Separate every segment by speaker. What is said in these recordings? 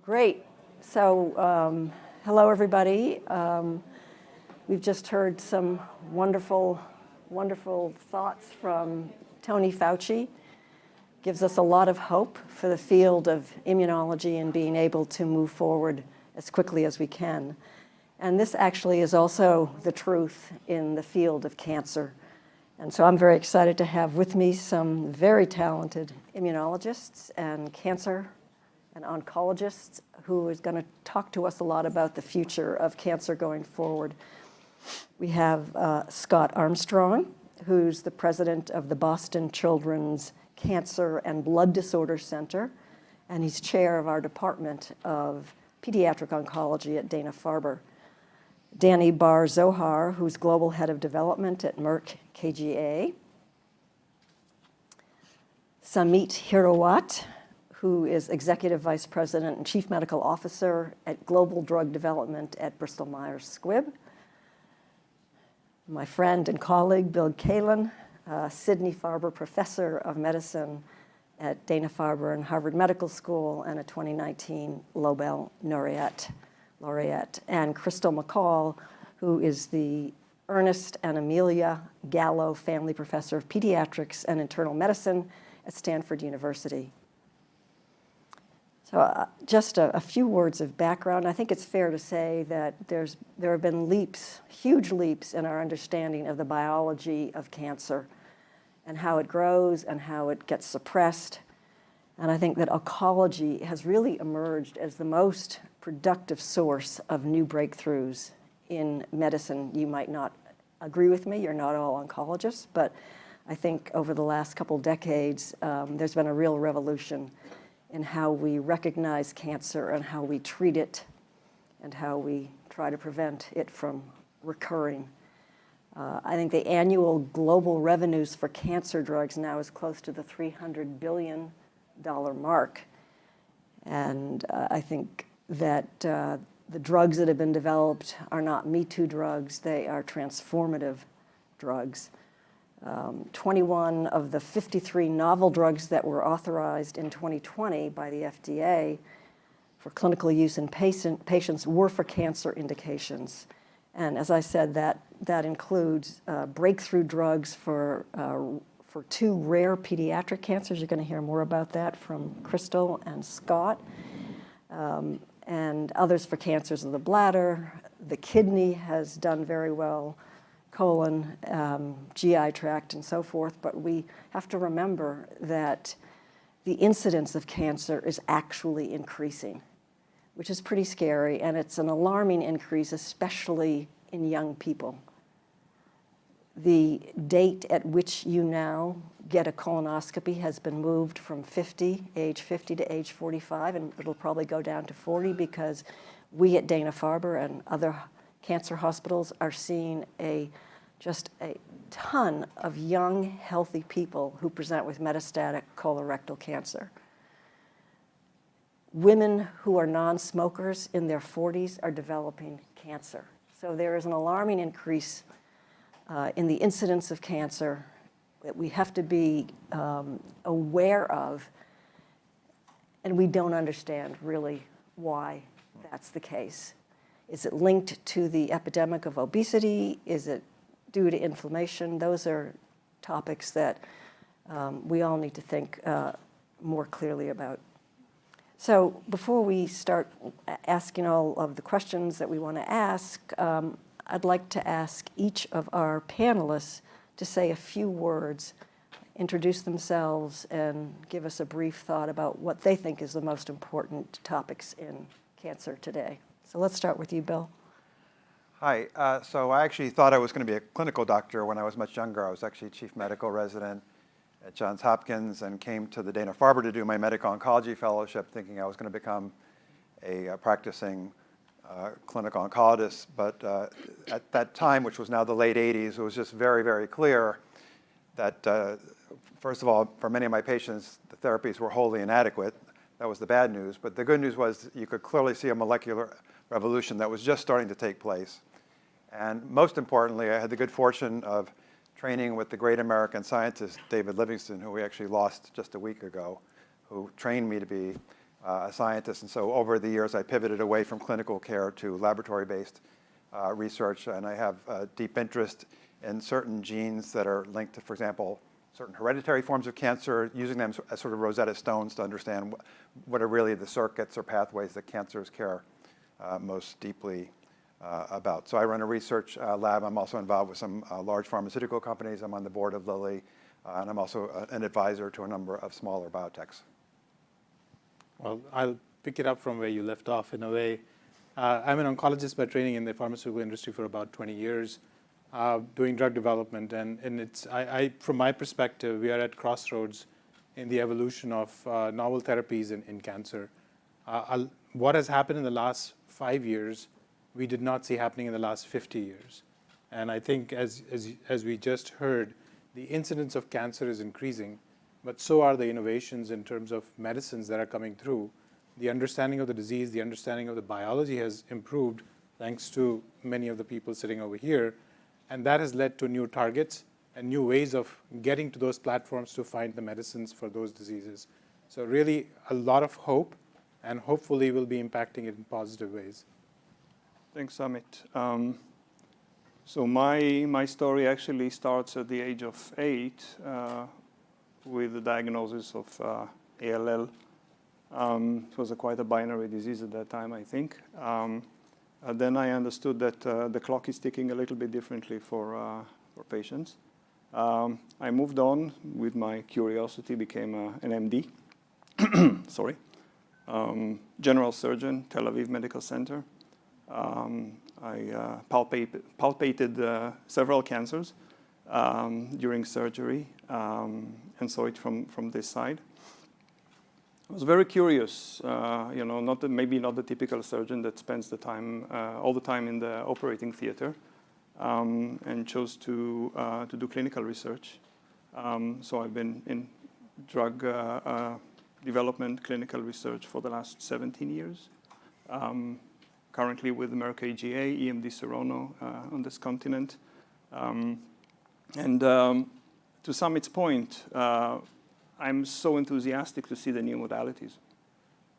Speaker 1: Great. So, hello, everybody. We've just heard some wonderful, wonderful thoughts from Tony Fauci. Gives us a lot of hope for the field of immunology and being able to move forward as quickly as we can. And this actually is also the truth in the field of cancer. And so I'm very excited to have with me some very talented immunologists and cancer and oncologists who is going to talk to us a lot about the future of cancer going forward. We have Scott Armstrong, who's the president of the Boston Children's Cancer and Blood Disorder Center, and he's chair of our Department of Pediatric Oncology at Dana-Farber. Danny Bar-Zohar, who's global head of development at Merck KGaA. Samit Hirawat, who is Executive Vice President and Chief Medical Officer at Global Drug Development at Bristol Myers Squibb. My friend and colleague, Bill Kalin, Sidney Farber Professor of Medicine at Dana-Farber and Harvard Medical School, and a 2019 Nobel laureate. And Crystal McCall, who is the Ernest and Amelia Gallo Family Professor of Pediatrics and Internal Medicine at Stanford University. So just a few words of background. I think it's fair to say that there have been leaps, huge leaps in our understanding of the biology of cancer and how it grows and how it gets suppressed. And I think that oncology has really emerged as the most productive source of new breakthroughs in medicine. You might not agree with me, you're not all oncologists, but I think over the last couple decades, there's been a real revolution in how we recognize cancer and how we treat it and how we try to prevent it from recurring. I think the annual global revenues for cancer drugs now is close to the $300 billion mark. And I think that the drugs that have been developed are not Me Too drugs, they are transformative drugs. 21 of the 53 novel drugs that were authorized in 2020 by the FDA for clinical use in patients were for cancer indications. And as I said, that includes breakthrough drugs for two rare pediatric cancers. You're going to hear more about that from Crystal and Scott, and others for cancers of the bladder. The kidney has done very well, colon, GI tract, and so forth. But we have to remember that the incidence of cancer is actually increasing, which is pretty scary, and it's an alarming increase, especially in young people. The date at which you now get a colonoscopy has been moved from age 50 to age 45, and it'll probably go down to 40 because we at Dana-Farber and other cancer hospitals are seeing just a ton of young, healthy people who present with metastatic colorectal cancer. Women who are non-smokers in their 40s are developing cancer. So there is an alarming increase in the incidence of cancer that we have to be aware of, and we don't understand really why that's the case. Is it linked to the epidemic of obesity? Is it due to inflammation? Those are topics that we all need to think more clearly about. So before we start asking all of the questions that we want to ask, I'd like to ask each of our panelists to say a few words, introduce themselves, and give us a brief thought about what they think is the most important topics in cancer today. So let's start with you, Bill.
Speaker 2: Hi. So I actually thought I was going to be a clinical doctor when I was much younger. I was actually chief medical resident at Johns Hopkins and came to the Dana-Farber to do my medical oncology fellowship thinking I was going to become a practicing clinical oncologist. But at that time, which was now the late 80s, it was just very, very clear that, first of all, for many of my patients, the therapies were wholly inadequate. That was the bad news. But the good news was you could clearly see a molecular revolution that was just starting to take place. And most importantly, I had the good fortune of training with the great American scientist, David Livingston, who we actually lost just a week ago, who trained me to be a scientist. And so over the years, I pivoted away from clinical care to laboratory-based research, and I have a deep interest in certain genes that are linked to, for example, certain hereditary forms of cancer, using them as sort of Rosetta Stones to understand what are really the circuits or pathways that cancers care most deeply about. So I run a research lab. I'm also involved with some large pharmaceutical companies. I'm on the board of Lilly, and I'm also an advisor to a number of smaller biotechs.
Speaker 3: Well, I'll pick it up from where you left off in a way. I'm an oncologist by training in the pharmaceutical industry for about 20 years, doing drug development. And it's, from my perspective, we are at crossroads in the evolution of novel therapies in cancer. What has happened in the last 5 years, we did not see happening in the last 50 years. And I think as we just heard, the incidence of cancer is increasing, but so are the innovations in terms of medicines that are coming through. The understanding of the disease, the understanding of the biology has improved thanks to many of the people sitting over here. And that has led to new targets and new ways of getting to those platforms to find the medicines for those diseases. So really a lot of hope, and hopefully we'll be impacting it in positive ways.
Speaker 4: Thanks, Amit. So my story actually starts at the age of 8 with the diagnosis of ALL. It was quite a binary disease at that time, I think. Then I understood that the clock is ticking a little bit differently for patients. I moved on with my curiosity, became an MD. Sorry. General surgeon, Tel Aviv Medical Center. I palpated several cancers during surgery and saw it from this side. I was very curious, maybe not the typical surgeon that spends the time all the time in the operating theater, and chose to do clinical research. So I've been in drug development, clinical research for the last 17 years. Currently with Merck AGA, EMD Serono on this continent. And to Samit's point, I'm so enthusiastic to see the new modalities.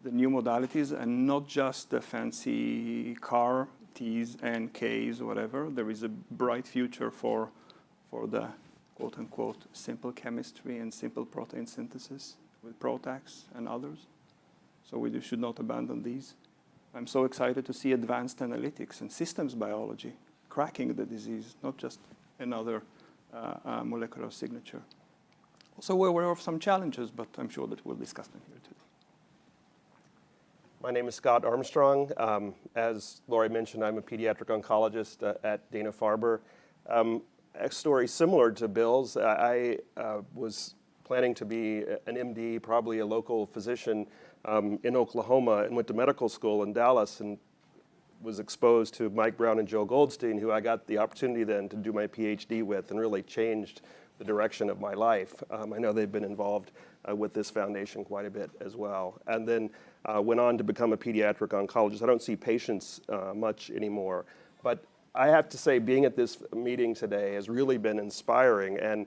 Speaker 4: The new modalities, and not just the fancy CAR, Ts and Ks, whatever. There is a bright future for the quote-unquote simple chemistry and simple protein synthesis with Protex and others. So we should not abandon these. I'm so excited to see advanced analytics and systems biology cracking the disease, not just another molecular signature. Also, we're aware of some challenges, but I'm sure that we'll discuss them here today.
Speaker 5: My name is Scott Armstrong. As Lori mentioned, I'm a pediatric oncologist at Dana-Farber. A story similar to Bill's. I was planning to be an MD, probably a local physician in Oklahoma, and went to medical school in Dallas and was exposed to Mike Brown and Joe Goldstein, who I got the opportunity then to do my PhD with, and really changed the direction of my life. I know they've been involved with this foundation quite a bit as well. And then went on to become a pediatric oncologist. I don't see patients much anymore, but I have to say being at this meeting today has really been inspiring. And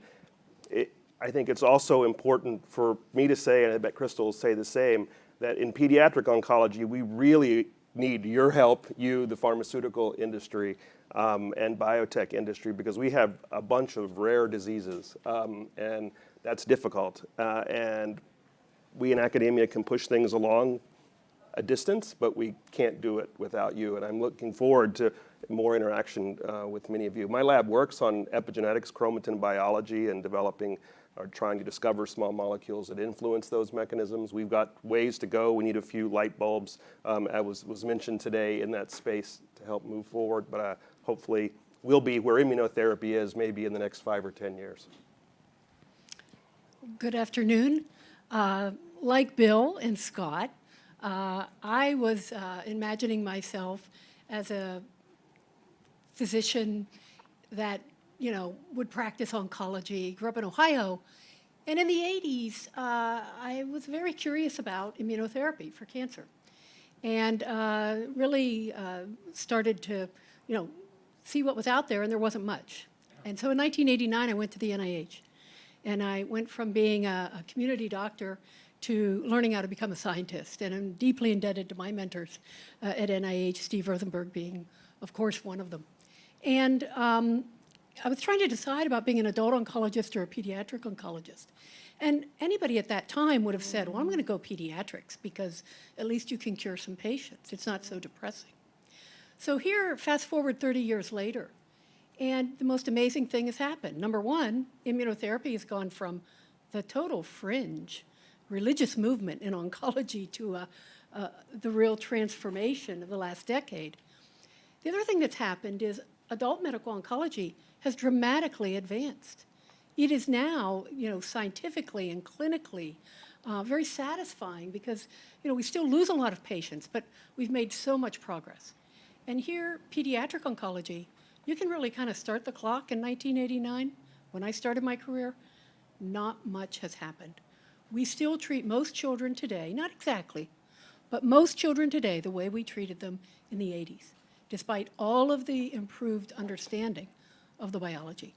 Speaker 5: I think it's also important for me to say, and I bet Crystal will say the same, that in pediatric oncology, we really need your help, you, the pharmaceutical industry, and biotech industry, because we have a bunch of rare diseases, and that's difficult. And we in academia can push things along a distance, but we can't do it without you. And I'm looking forward to more interaction with many of you. My lab works on epigenetics, chromatin biology, and developing or trying to discover small molecules that influence those mechanisms. We've got ways to go. We need a few light bulbs, as was mentioned today, in that space to help move forward. But hopefully we'll be where immunotherapy is maybe in the next 5 or 10 years.
Speaker 6: Good afternoon. Like Bill and Scott, I was imagining myself as a physician that would practice oncology. Grew up in Ohio, and in the 80s, I was very curious about immunotherapy for cancer, and really started to, see what was out there, and there wasn't much. And so in 1989, I went to the NIH, and I went from being a community doctor to learning how to become a scientist. And I'm deeply indebted to my mentors at NIH, Steve Rothenberg being, of course, one of them. And I was trying to decide about being an adult oncologist or a pediatric oncologist. And anybody at that time would have said, well, I'm going to go pediatrics because at least you can cure some patients. It's not so depressing. So here, fast forward 30 years later, and the most amazing thing has happened. Number one, immunotherapy has gone from the total fringe religious movement in oncology to the real transformation of the last decade. The other thing that's happened is adult medical oncology has dramatically advanced. It is now, scientifically and clinically very satisfying because, we still lose a lot of patients, but we've made so much progress. And here, pediatric oncology, you can really kind of start the clock in 1989. When I started my career, not much has happened. We still treat most children today, not exactly, but most children today the way we treated them in the 80s, despite all of the improved understanding of the biology.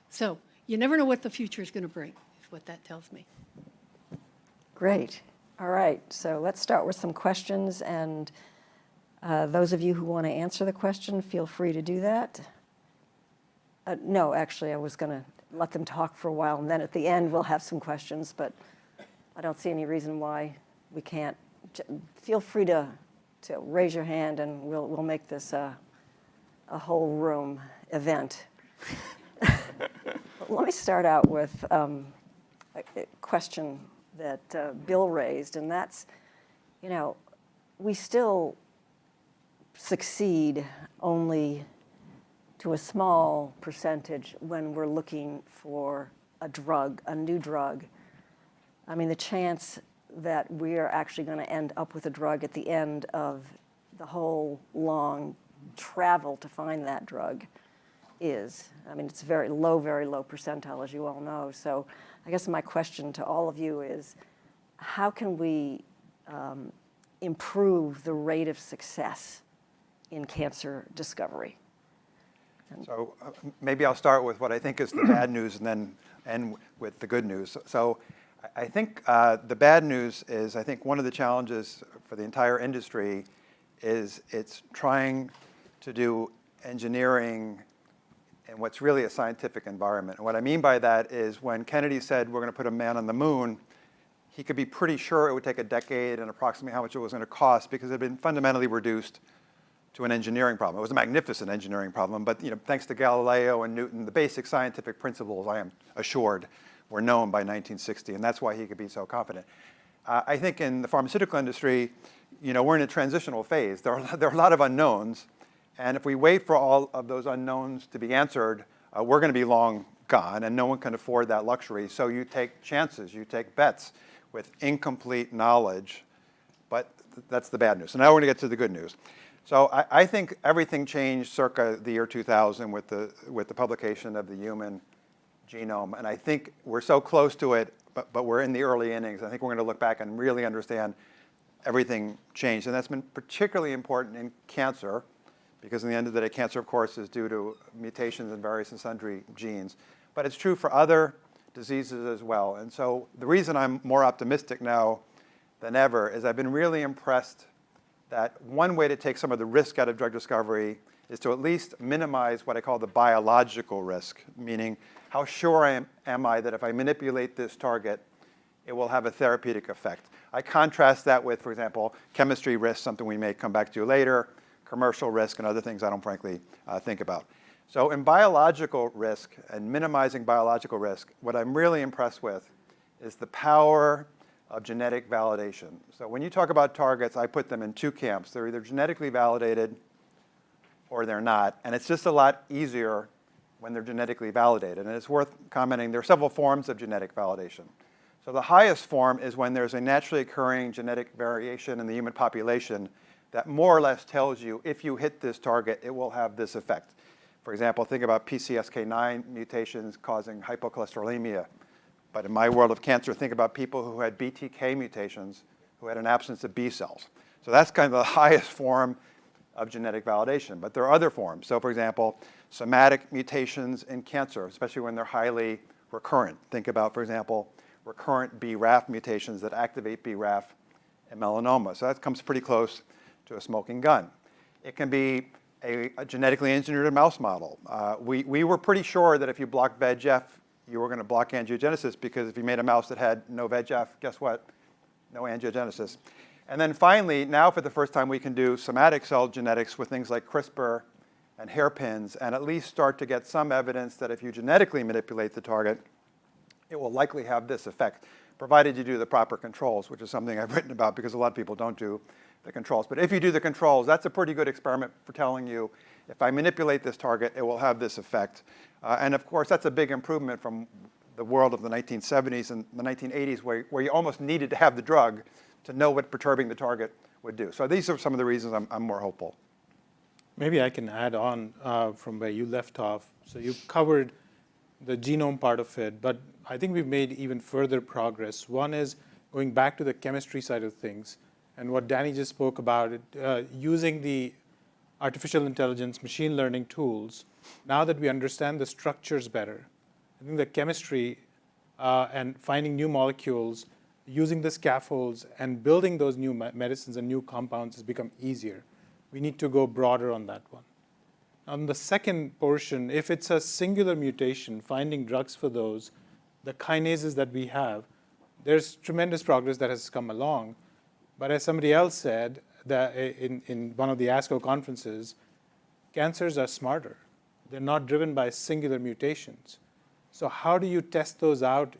Speaker 6: So you never know what the future is going to bring, is what that tells me.
Speaker 1: Great. All right, so let's start with some questions, and those of you who want to answer the question, feel free to do that. No, actually, I was going to let them talk for a while, and then at the end we'll have some questions, but I don't see any reason why we can't. Feel free to raise your hand, and we'll make this a whole room event. Let me start out with a question that Bill raised, and that's, we still succeed only to a small percentage when we're looking for a drug, a new drug. I mean, the chance that we are actually going to end up with a drug at the end of the whole long travel to find that drug it's very low percentile, as you all know. So I guess my question to all of you is, how can we improve the rate of success in cancer discovery?
Speaker 2: So maybe I'll start with what I think is the bad news and then end with the good news. So I think the bad news is, I think one of the challenges for the entire industry is it's trying to do engineering in what's really a scientific environment. And what I mean by that is when Kennedy said we're going to put a man on the moon, he could be pretty sure it would take a decade and approximately how much it was going to cost because it had been fundamentally reduced to an engineering problem. It was a magnificent engineering problem, but thanks to Galileo and Newton, the basic scientific principles, I am assured, were known by 1960, and that's why he could be so confident. I think in the pharmaceutical industry, we're in a transitional phase. There are a lot of unknowns, and if we wait for all of those unknowns to be answered, we're going to be long gone, and no one can afford that luxury. So you take chances, you take bets with incomplete knowledge, but that's the bad news. So now we're going to get to the good news. So I think everything changed circa the year 2000 with the publication of the human genome, and I think we're so close to it, but we're in the early innings. I think we're going to look back and really understand everything changed, and that's been particularly important in cancer, because in the end of the day, cancer, of course, is due to mutations in various and sundry genes, but it's true for other diseases as well. And so the reason I'm more optimistic now than ever is I've been really impressed that one way to take some of the risk out of drug discovery is to at least minimize what I call the biological risk, meaning how sure am I that if I manipulate this target, it will have a therapeutic effect. I contrast that with, for example, chemistry risk, something we may come back to later, commercial risk, and other things I don't frankly think about. So in biological risk and minimizing biological risk, what I'm really impressed with is the power of genetic validation. So when you talk about targets, I put them in two camps. They're either genetically validated or they're not. And it's just a lot easier when they're genetically validated. And it's worth commenting, there are several forms of genetic validation. So the highest form is when there's a naturally occurring genetic variation in the human population that more or less tells you if you hit this target, it will have this effect. For example, think about PCSK9 mutations causing hypocholesterolemia. But in my world of cancer, think about people who had BTK mutations who had an absence of B cells. So that's kind of the highest form of genetic validation. But there are other forms. So for example, somatic mutations in cancer, especially when they're highly recurrent. Think about, for example, recurrent BRAF mutations that activate BRAF in melanoma. So that comes pretty close to a smoking gun. It can be a genetically engineered mouse model. We were pretty sure that if you block VEGF, you were going to block angiogenesis, because if you made a mouse that had no VEGF, guess what? No angiogenesis. And then finally, now for the first time, we can do somatic cell genetics with things like CRISPR and hairpins, and at least start to get some evidence that if you genetically manipulate the target, it will likely have this effect, provided you do the proper controls, which is something I've written about because a lot of people don't do the controls. But if you do the controls, that's a pretty good experiment for telling you, if I manipulate this target, it will have this effect. And of course, that's a big improvement from the world of the 1970s and the 1980s, where you almost needed to have the drug to know what perturbing the target would do. So these are some of the reasons I'm more hopeful.
Speaker 3: Maybe I can add on from where you left off. So you covered the genome part of it, but I think we've made even further progress. One is going back to the chemistry side of things, and what Danny just spoke about, using the artificial intelligence, machine learning tools. Now that we understand the structures better, I think the chemistry and finding new molecules, using the scaffolds and building those new medicines and new compounds has become easier. We need to go broader on that one. On the second portion, if it's a singular mutation, finding drugs for those, the kinases that we have, there's tremendous progress that has come along. But as somebody else said, that in one of the ASCO conferences, cancers are smarter. They're not driven by singular mutations. So how do you test those out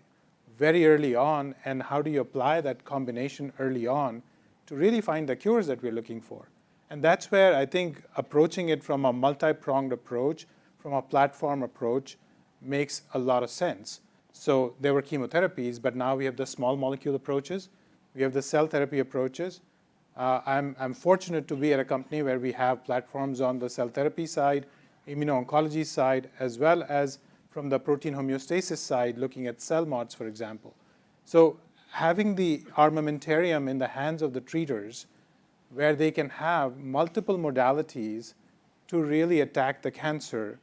Speaker 3: very early on, and how do you apply that combination early on to really find the cures that we're looking for? And that's where I think approaching it from a multi-pronged approach, from a platform approach, makes a lot of sense. So there were chemotherapies, but now we have the small molecule approaches. We have the cell therapy approaches. I'm fortunate to be at a company where we have platforms on the cell therapy side, immuno-oncology side, as well as from the protein homeostasis side, looking at cell mods, for example. So having the armamentarium in the hands of the treaters, where they can have multiple modalities to really attack the cancer,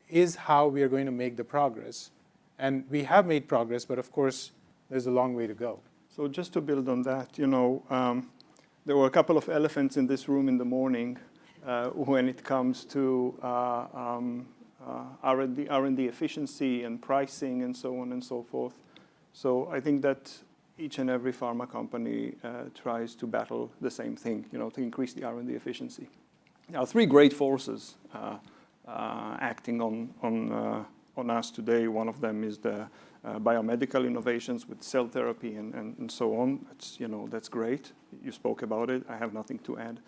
Speaker 3: is how we are going to make the progress. And we have made progress, but of course, there's a long way to go.
Speaker 4: So just to build on that, there were a couple of elephants in this room in the morning when it comes to R&D efficiency and pricing and so on and so forth. So I think that each and every pharma company tries to battle the same thing, to increase the R&D efficiency. Now, three great forces acting on us today. One of them is the biomedical innovations with cell therapy and so on. That's great. You spoke about it. I have nothing to add.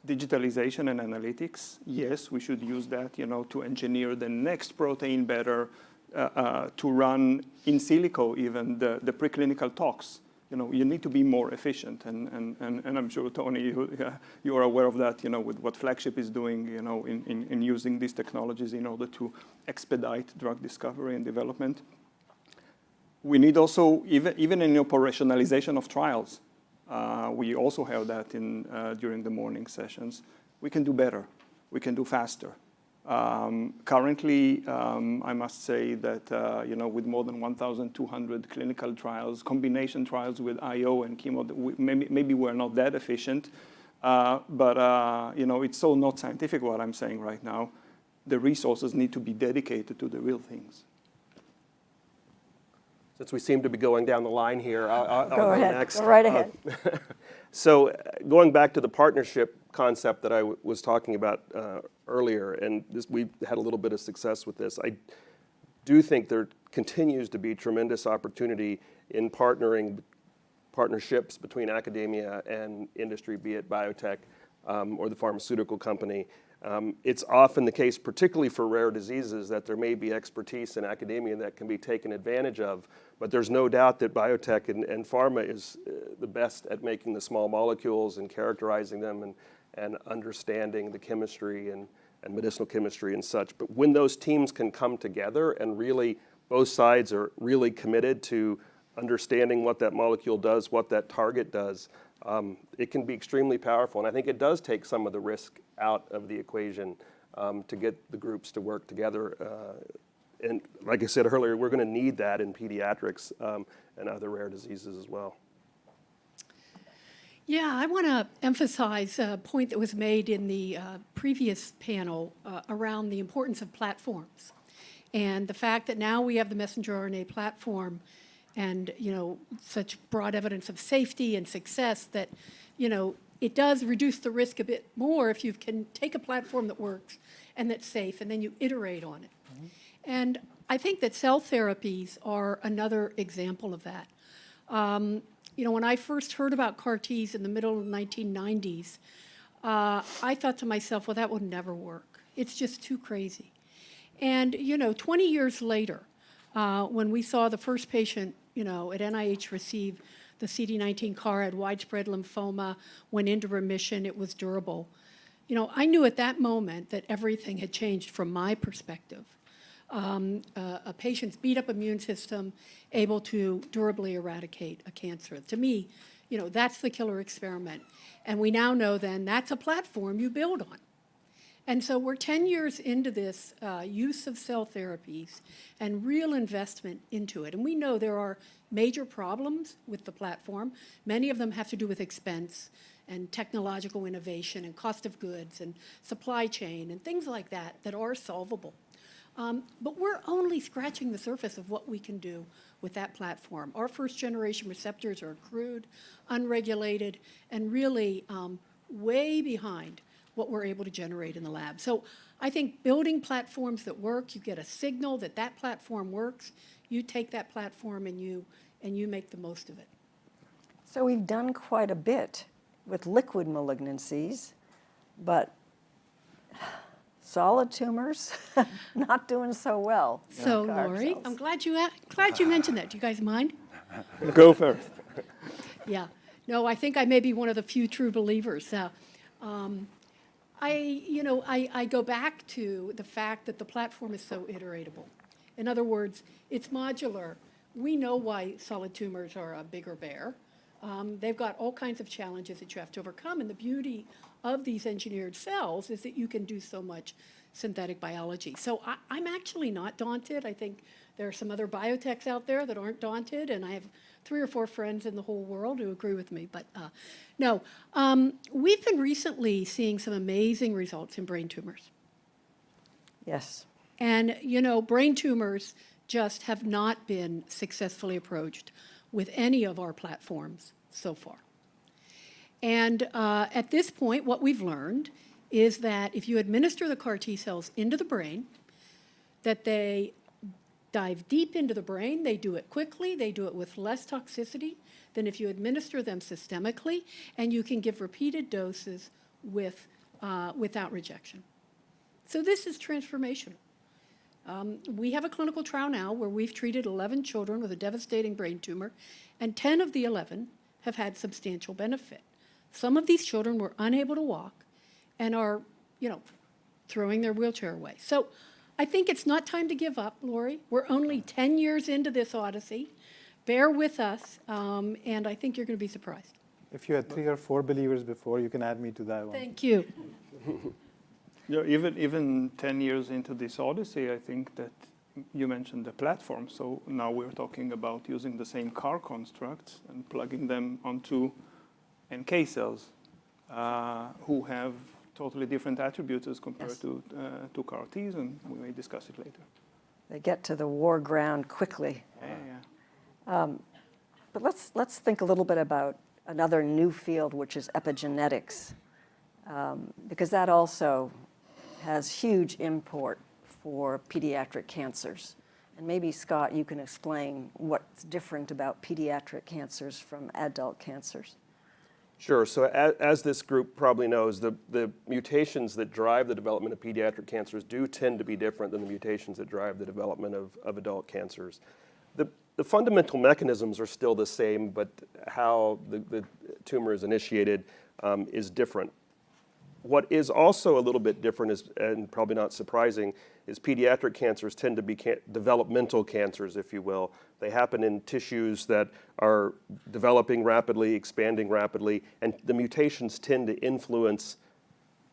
Speaker 4: Digitalization and analytics. Yes, we should use that, to engineer the next protein better, to run in silico even the preclinical talks. You need to be more efficient, and I'm sure, Tony, you are aware of that, with what Flagship is doing, in using these technologies in order to expedite drug discovery and development. We need also, even in operationalization of trials, we also have that during the morning sessions. We can do better. We can do faster. Currently, I must say that with more than 1,200 clinical trials, combination trials with IO and chemo, maybe we're not that efficient, but it's so not scientific what I'm saying right now. The resources need to be dedicated to the real things.
Speaker 5: Since we seem to be going down the line here, I'll
Speaker 1: Go ahead.
Speaker 5: next.
Speaker 1: Go right ahead.
Speaker 5: So going back to the partnership concept that I was talking about earlier, and we had a little bit of success with this, I do think there continues to be tremendous opportunity in partnerships between academia and industry, be it biotech or the pharmaceutical company. It's often the case, particularly for rare diseases, that there may be expertise in academia that can be taken advantage of, but there's no doubt that biotech and pharma is the best at making the small molecules and characterizing them and understanding the chemistry and medicinal chemistry and such. But when those teams can come together and really both sides are really committed to understanding what that molecule does, what that target does, it can be extremely powerful. And I think it does take some of the risk out of the equation to get the groups to work together And like I said earlier, we're going to need that in pediatrics and other rare diseases as well.
Speaker 6: Yeah, I want to emphasize a point that was made in the previous panel around the importance of platforms and the fact that now we have the messenger RNA platform and, such broad evidence of safety and success that, it does reduce the risk a bit more if you can take a platform that works and that's safe and then you iterate on it. Mm-hmm. And I think that cell therapies are another example of that. When I first heard about CAR Ts in the middle of the 1990s, I thought to myself, well, that would never work. It's just too crazy. And, 20 years later, when we saw the first patient, at NIH receive the CD19 CAR, had widespread lymphoma, went into remission, it was durable. I knew at that moment that everything had changed from my perspective. A patient's beat-up immune system able to durably eradicate a cancer. To me, that's the killer experiment. And we now know then that's a platform you build on. And so we're 10 years into this use of cell therapies and real investment into it. And we know there are major problems with the platform. Many of them have to do with expense and technological innovation and cost of goods and supply chain and things like that that are solvable. But we're only scratching the surface of what we can do with that platform. Our first-generation receptors are crude, unregulated, and really way behind what we're able to generate in the lab. So I think building platforms that work, you get a signal that that platform works, you take that platform and you make the most of it.
Speaker 1: So we've done quite a bit with liquid malignancies, but solid tumors, not doing so well.
Speaker 6: So, Lori, I'm glad you mentioned that. Do you guys mind?
Speaker 4: Go first.
Speaker 6: Yeah. No, I think I may be one of the few true believers. I go back to the fact that the platform is so iteratable. In other words, it's modular. We know why solid tumors are a bigger bear. They've got all kinds of challenges that you have to overcome, and the beauty of these engineered cells is that you can do so much synthetic biology. So I'm actually not daunted. I think there are some other biotechs out there that aren't daunted, and I have 3 or 4 friends in the whole world who agree with me. But no, we've been recently seeing some amazing results in brain tumors.
Speaker 1: Yes.
Speaker 6: And, brain tumors just have not been successfully approached with any of our platforms so far. And at this point, what we've learned is that if you administer the CAR T cells into the brain, that they dive deep into the brain, they do it quickly, they do it with less toxicity than if you administer them systemically, and you can give repeated doses without rejection. So this is transformational. We have a clinical trial now where we've treated 11 children with a devastating brain tumor, and 10 of the 11 have had substantial benefit. Some of these children were unable to walk and are, throwing their wheelchair away. So I think it's not time to give up, Lori. We're only 10 years into this odyssey. Bear with us, and I think you're going to be surprised.
Speaker 3: If you had 3 or 4 believers before, you can add me to that one.
Speaker 6: Thank you.
Speaker 4: Even 10 years into this odyssey, I think that you mentioned the platform. So now we're talking about using the same CAR constructs and plugging them onto NK cells who have totally different attributes as compared to CAR Ts, and we may discuss it later.
Speaker 1: They get to the war ground quickly. But let's think a little bit about another new field, which is epigenetics, because that also has huge import for pediatric cancers. And maybe, Scott, you can explain what's different about pediatric cancers from adult cancers.
Speaker 5: Sure. So as this group probably knows, the mutations that drive the development of pediatric cancers do tend to be different than the mutations that drive the development of adult cancers. The fundamental mechanisms are still the same, but how the tumor is initiated is different. What is also a little bit different is, and probably not surprising, is pediatric cancers tend to be developmental cancers, if you will. They happen in tissues that are developing rapidly, expanding rapidly, and the mutations tend to influence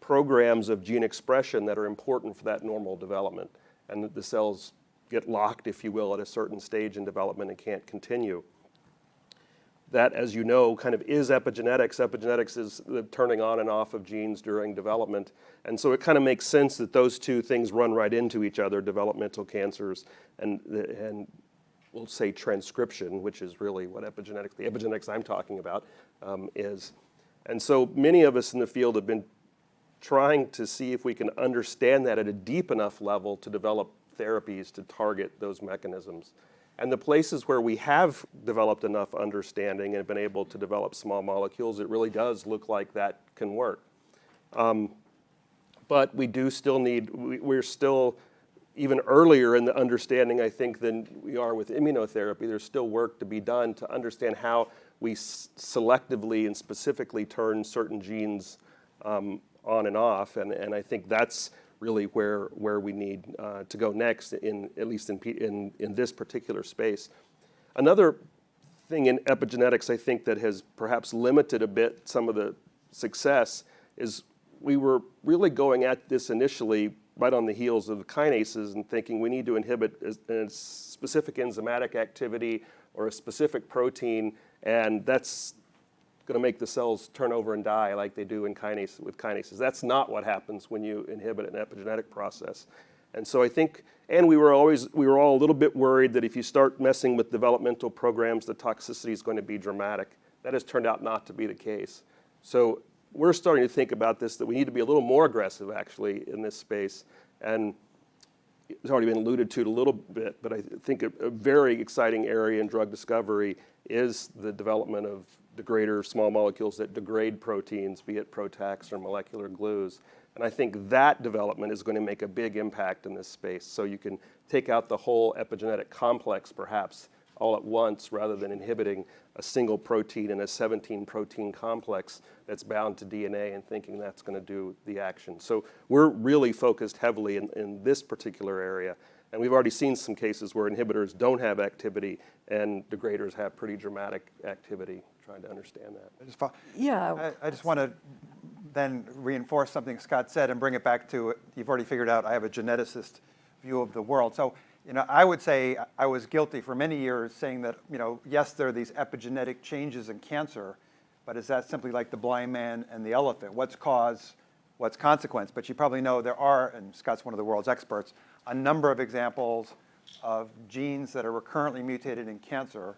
Speaker 5: programs of gene expression that are important for that normal development. And the cells get locked, if you will, at a certain stage in development and can't continue. That, as you know, kind of is epigenetics. Epigenetics is the turning on and off of genes during development. And so it kind of makes sense that those two things run right into each other, developmental cancers and we'll say transcription, which is really what epigenetics, the epigenetics I'm talking about, is. And so many of us in the field have been trying to see if we can understand that at a deep enough level to develop therapies to target those mechanisms. And the places where we have developed enough understanding and been able to develop small molecules, it really does look like that can work. But we do still need, we're still even earlier in the understanding, I think, than we are with immunotherapy. There's still work to be done to understand how we selectively and specifically turn certain genes on and off. And I think that's really where we need to go next, at least in this particular space. Another thing in epigenetics, I think, that has perhaps limited a bit some of the success is we were really going at this initially right on the heels of the kinases and thinking we need to inhibit a specific enzymatic activity or a specific protein, and that's going to make the cells turn over and die like they do with kinases. That's not what happens when you inhibit an epigenetic process. And so I think, and we were all a little bit worried that if you start messing with developmental programs, the toxicity is going to be dramatic. That has turned out not to be the case. So we're starting to think about this, that we need to be a little more aggressive, actually, in this space. And it's already been alluded to a little bit, but I think a very exciting area in drug discovery is the development of degrader small molecules that degrade proteins, be it Protex or molecular glues. And I think that development is going to make a big impact in this space. So you can take out the whole epigenetic complex, perhaps, all at once, rather than inhibiting a single protein in a 17-protein complex that's bound to DNA and thinking that's going to do the action. So we're really focused heavily in this particular area. And we've already seen some cases where inhibitors don't have activity and degraders have pretty dramatic activity, trying to understand that.
Speaker 2: I just want to then reinforce something Scott said and bring it back to, you've already figured out I have a geneticist view of the world. So, I would say I was guilty for many years saying that, yes, there are these epigenetic changes in cancer, but is that simply like the blind man and the elephant? What's cause, what's consequence? But you probably know there are, and Scott's one of the world's experts, a number of examples of genes that are recurrently mutated in cancer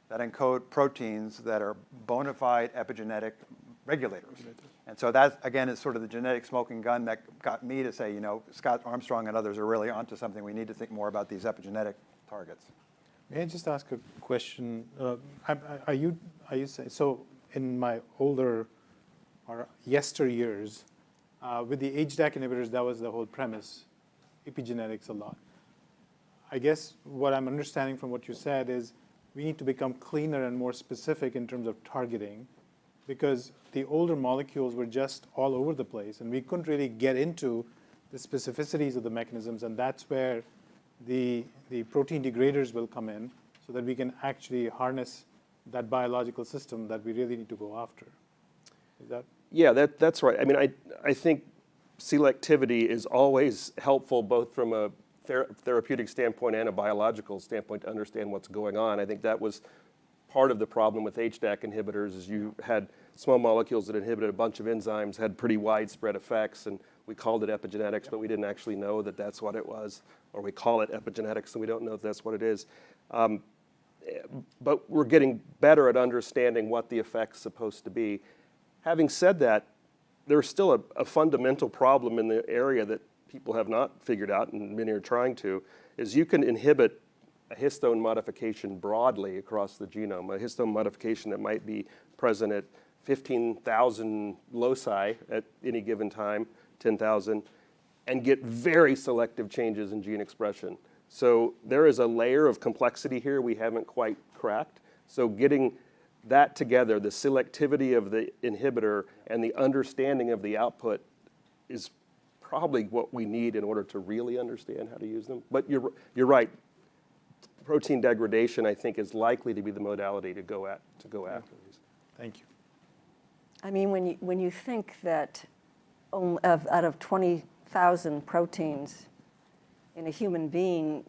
Speaker 2: that encode proteins that are bona fide epigenetic regulators. And so that, again, is sort of the genetic smoking gun that got me to say, Scott Armstrong and others are really onto something. We need to think more about these epigenetic targets.
Speaker 3: May I just ask a question? Are you saying, so in my older or yesteryears, with the HDAC inhibitors, that was the whole premise, epigenetics a lot. I guess what I'm understanding from what you said is we need to become cleaner and more specific in terms of targeting, because the older molecules were just all over the place, and we couldn't really get into the specificities of the mechanisms, and that's where the protein degraders will come in, so that we can actually harness that biological system that we really need to go after. Is that?
Speaker 5: Yeah, that's right. I mean, I think selectivity is always helpful, both from a therapeutic standpoint and a biological standpoint, to understand what's going on. I think that was part of the problem with HDAC inhibitors, is you had small molecules that inhibited a bunch of enzymes, had pretty widespread effects, and we called it epigenetics, but we didn't actually know that that's what it was, or we call it epigenetics, and we don't know if that's what it is. But we're getting better at understanding what the effect's supposed to be. Having said that, there's still a fundamental problem in the area that people have not figured out, and many are trying to, is you can inhibit a histone modification broadly across the genome, a histone modification that might be present at 15,000 loci at any given time, 10,000, and get very selective changes in gene expression. So there is a layer of complexity here we haven't quite cracked. So getting that together, the selectivity of the inhibitor and the understanding of the output, is probably what we need in order to really understand how to use them. But you're right. Protein degradation, I think, is likely to be the modality to go after these.
Speaker 3: Thank you.
Speaker 1: I mean, when you think that out of 20,000 proteins in a human being,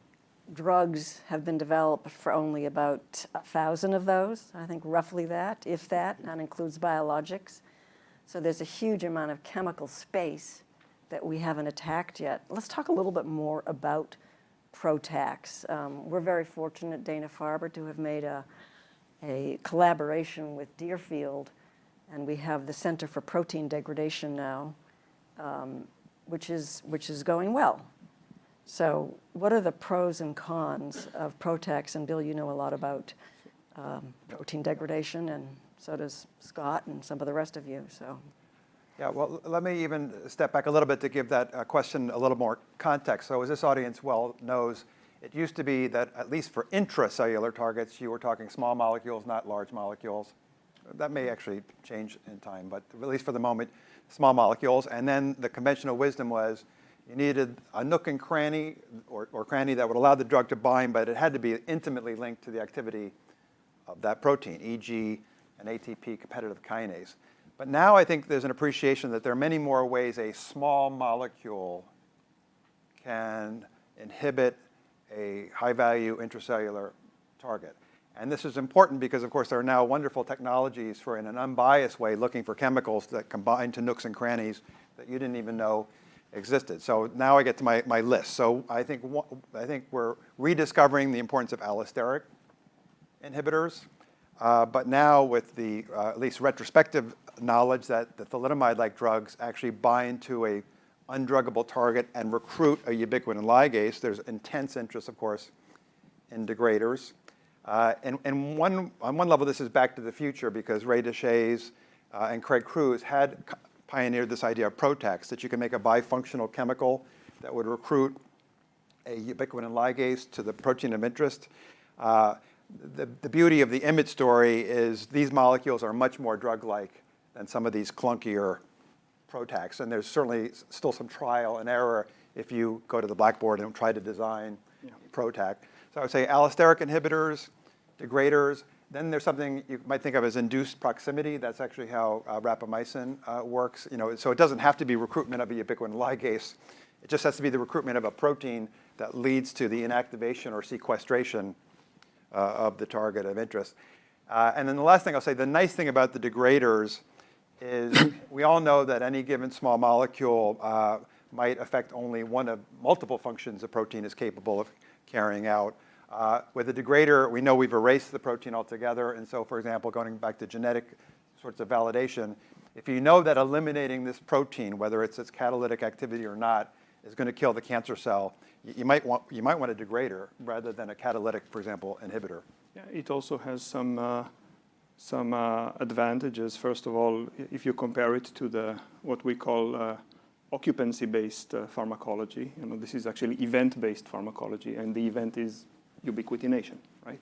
Speaker 1: drugs have been developed for only about 1,000 of those, I think roughly that, if that, and includes biologics. So there's a huge amount of chemical space that we haven't attacked yet. Let's talk a little bit more about Protex. We're very fortunate at Dana-Farber to have made a collaboration with Deerfield, and we have the Center for Protein Degradation now, which is going well. So what are the pros and cons of Protex? And Bill, you know a lot about protein degradation, and so does Scott and some of the rest of you. So.
Speaker 2: Yeah, well, let me even step back a little bit to give that question a little more context. So as this audience well knows, it used to be that at least for intracellular targets, you were talking small molecules, not large molecules. That may actually change in time, but at least for the moment, small molecules. And then the conventional wisdom was you needed a nook and cranny or cranny that would allow the drug to bind, but it had to be intimately linked to the activity of that protein, e.g. an ATP competitive kinase. But now I think there's an appreciation that there are many more ways a small molecule can inhibit a high-value intracellular target. And this is important because, of course, there are now wonderful technologies for, in an unbiased way, looking for chemicals that combine to nooks and crannies that you didn't even know existed. So now I get to my list. So I think we're rediscovering the importance of allosteric inhibitors. But now with the at least retrospective knowledge that the thalidomide-like drugs actually bind to a undruggable target and recruit a ubiquitin ligase, there's intense interest, of course, in degraders. And on one level, this is back to the future because Ray Deshays and Craig Crews had pioneered this idea of Protex, that you can make a bifunctional chemical that would recruit a ubiquitin ligase to the protein of interest. The beauty of the IMiD story is these molecules are much more drug-like than some of these clunkier Protex. And there's certainly still some trial and error if you go to the blackboard and try to design Protex. So I would say allosteric inhibitors, degraders. Then there's something you might think of as induced proximity. That's actually how rapamycin works. So it doesn't have to be recruitment of a ubiquitin ligase. It just has to be the recruitment of a protein that leads to the inactivation or sequestration of the target of interest. And then the last thing I'll say, the nice thing about the degraders is we all know that any given small molecule might affect only one of multiple functions a protein is capable of carrying out. With a degrader, we know we've erased the protein altogether. And so, for example, going back to genetic sorts of validation, if you know that eliminating this protein, whether it's its catalytic activity or not, is going to kill the cancer cell, you might want a degrader rather than a catalytic, for example, inhibitor.
Speaker 4: Yeah, it also has some advantages. First of all, if you compare it to what we call occupancy-based pharmacology, this is actually event-based pharmacology, and the event is ubiquitination, right?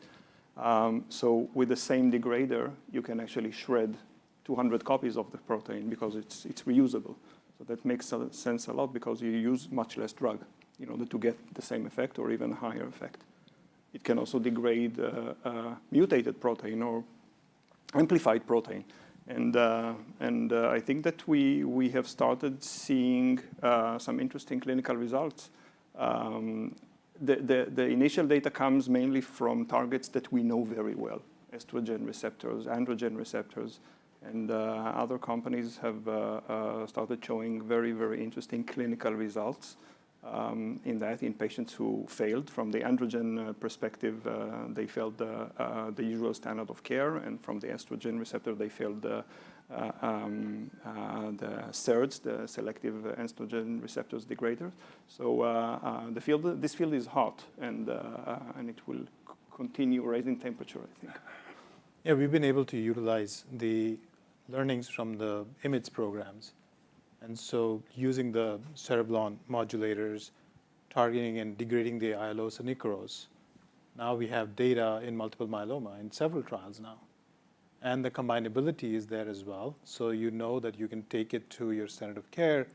Speaker 4: So with the same degrader, you can actually shred 200 copies of the protein because it's reusable. So that makes sense a lot because you use much less drug in order to get the same effect or even a higher effect. It can also degrade mutated protein or amplified protein. And I think that we have started seeing some interesting clinical results. The initial data comes mainly from targets that we know very well, estrogen receptors, androgen receptors, and other companies have started showing very, very interesting clinical results in patients who failed. From the androgen perspective, they failed the usual standard of care, and from the estrogen receptor, they failed the SERDs, the selective estrogen receptors degrader. So this field is hot, and it will continue raising temperature, I think.
Speaker 3: Yeah, we've been able to utilize the learnings from the IMiDs programs. And so using the cereblon modulators, targeting and degrading the Aiolos and Icaros, now we have data in multiple myeloma in several trials now. And the combinability is there as well. So you know that you can take it to your standard of care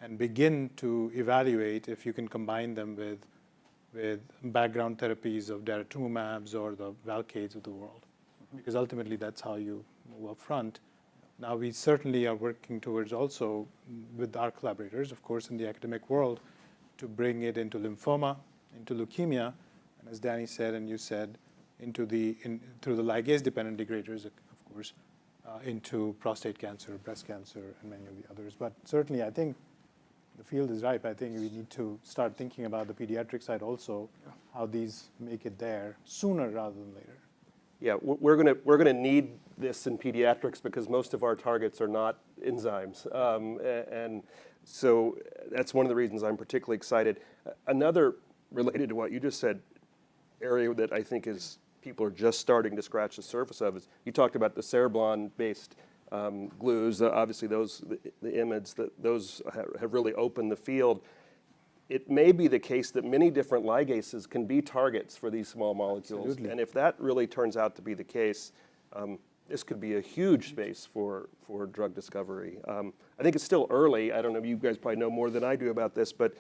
Speaker 3: and begin to evaluate if you can combine them with background therapies of daratumumabs or the Velcades of the world. Because ultimately that's how you move up front. Now we certainly are working towards also with our collaborators, of course, in the academic world, to bring it into lymphoma, into leukemia, and as Danny said and you said, through the ligase-dependent degraders, of course, into prostate cancer, breast cancer, and many of the others. But certainly, I think the field is ripe. I think we need to start thinking about the pediatric side also, how these make it there sooner rather than later.
Speaker 5: Yeah, we're gonna need this in pediatrics because most of our targets are not enzymes, and so that's one of the reasons I'm particularly excited. Another related to what you just said, area that I think is people are just starting to scratch the surface of is you talked about the cereblon-based glues. Obviously, the IMiDs, those have really opened the field. It may be the case that many different ligases can be targets for these small molecules.
Speaker 3: Absolutely.
Speaker 5: And if that really turns out to be the case, this could be a huge space for drug discovery. I think it's still early. I don't know, you guys probably know more than I do about this, but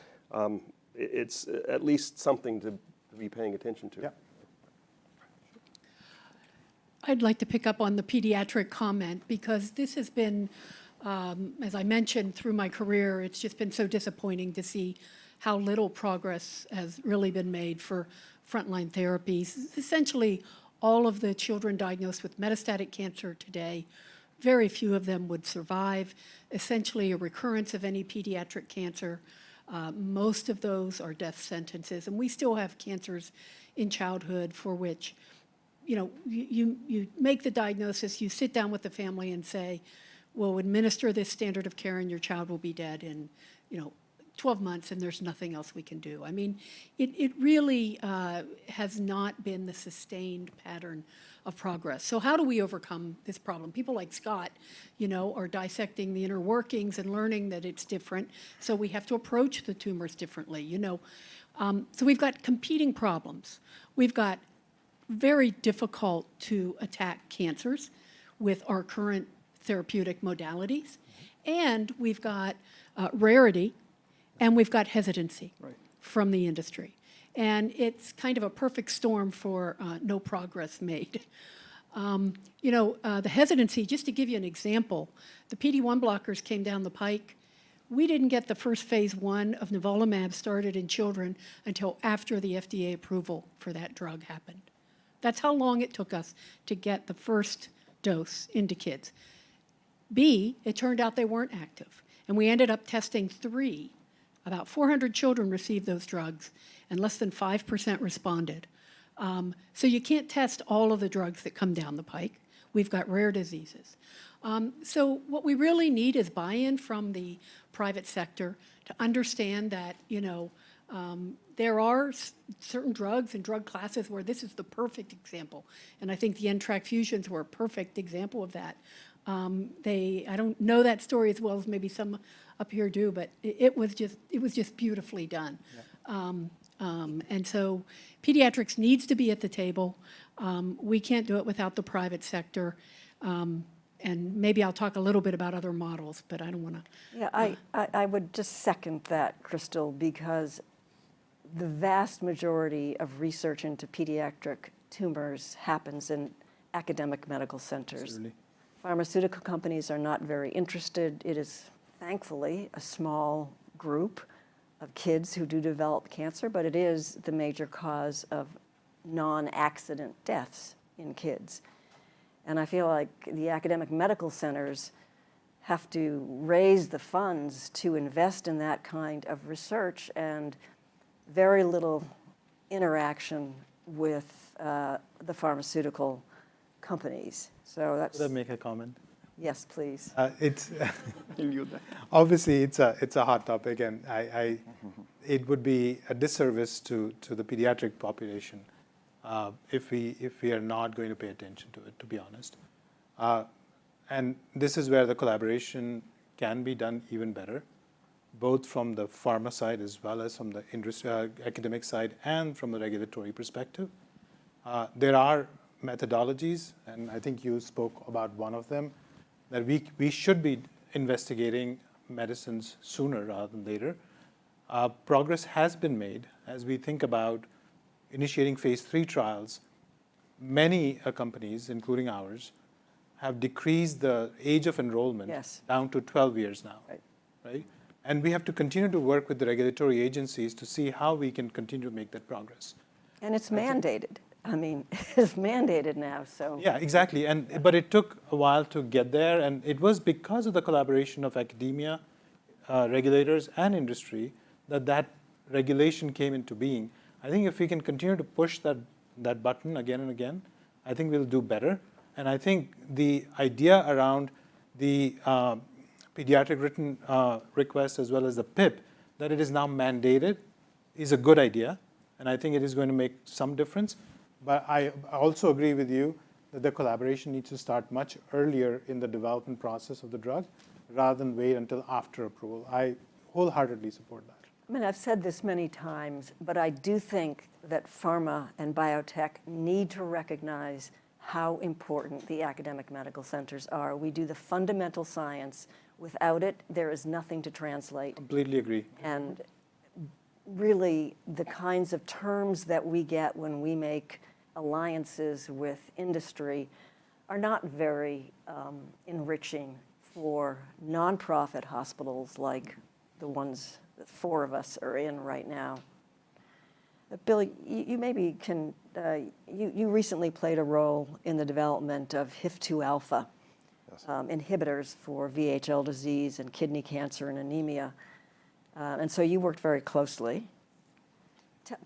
Speaker 5: it's at least something to be paying attention to.
Speaker 3: Yeah.
Speaker 6: I'd like to pick up on the pediatric comment because this has been, as I mentioned through my career, it's just been so disappointing to see how little progress has really been made for frontline therapies. Essentially, all of the children diagnosed with metastatic cancer today, very few of them would survive. Essentially, a recurrence of any pediatric cancer, most of those are death sentences. And we still have cancers in childhood for which, you know, you make the diagnosis, you sit down with the family and say, we'll administer this standard of care and your child will be dead in, 12 months and there's nothing else we can do. I mean, it really has not been the sustained pattern of progress. So how do we overcome this problem? People like Scott, are dissecting the inner workings and learning that it's different. So we have to approach the tumors differently, So we've got competing problems. We've got very difficult to attack cancers with our current therapeutic modalities. And we've got rarity, and we've got hesitancy from the industry. And it's kind of a perfect storm for no progress made. The hesitancy, just to give you an example, the PD-1 blockers came down the pike. We didn't get the first phase 1 of nivolumab started in children until after the FDA approval for that drug happened. That's how long it took us to get the first dose into kids. B, it turned out they weren't active. And we ended up testing 3. About 400 children received those drugs, and less than 5% responded. So you can't test all of the drugs that come down the pike. We've got rare diseases. So what we really need is buy-in from the private sector to understand that, there are certain drugs and drug classes where this is the perfect example. And I think the NTRK fusions were a perfect example of that. I don't know that story as well as maybe some up here do, but it was just beautifully done. Yeah. And so pediatrics needs to be at the table. We can't do it without the private sector. And maybe I'll talk a little bit about other models, but I don't want to.
Speaker 1: Yeah, I would just second that, Crystal, because the vast majority of research into pediatric tumors happens in academic medical centers.
Speaker 3: Absolutely.
Speaker 1: Pharmaceutical companies are not very interested. It is, thankfully, a small group of kids who do develop cancer, but it is the major cause of non-accident deaths in kids. And I feel like the academic medical centers have to raise the funds to invest in that kind of research, and very little interaction with the pharmaceutical companies. So that's.
Speaker 3: Could I make a comment?
Speaker 1: Yes, please.
Speaker 3: It's obviously it's a hot topic, and it would be a disservice to the pediatric population if we are not going to pay attention to it, to be honest. And this is where the collaboration can be done even better, both from the pharma side as well as from the industry, academic side, and from the regulatory perspective. There are methodologies, and I think you spoke about one of them, that we should be investigating medicines sooner rather than later. Progress has been made as we think about initiating phase 3 trials. Many companies, including ours, have decreased the age of enrollment down to 12 years now. Right? And we have to continue to work with the regulatory agencies to see how we can continue to make that progress.
Speaker 1: And it's mandated. I mean, it's mandated now, so.
Speaker 3: Yeah, exactly. But it took a while to get there, and it was because of the collaboration of academia, regulators, and industry that regulation came into being. I think if we can continue to push that button again and again, I think we'll do better. And I think the idea around the pediatric written request as well as the PIP, that it is now mandated, is a good idea. And I think it is going to make some difference. But I also agree with you that the collaboration needs to start much earlier in the development process of the drug rather than wait until after approval. I wholeheartedly support that.
Speaker 1: I mean, I've said this many times, but I do think that pharma and biotech need to recognize how important the academic medical centers are. We do the fundamental science. Without it, there is nothing to translate.
Speaker 3: Completely agree.
Speaker 1: And really, the kinds of terms that we get when we make alliances with industry are not very enriching for nonprofit hospitals like the ones that 4 of us are in right now. Billy, you maybe can, you recently played a role in the development of HIF-2 alpha inhibitors for VHL disease and kidney cancer and anemia. And so you worked very closely.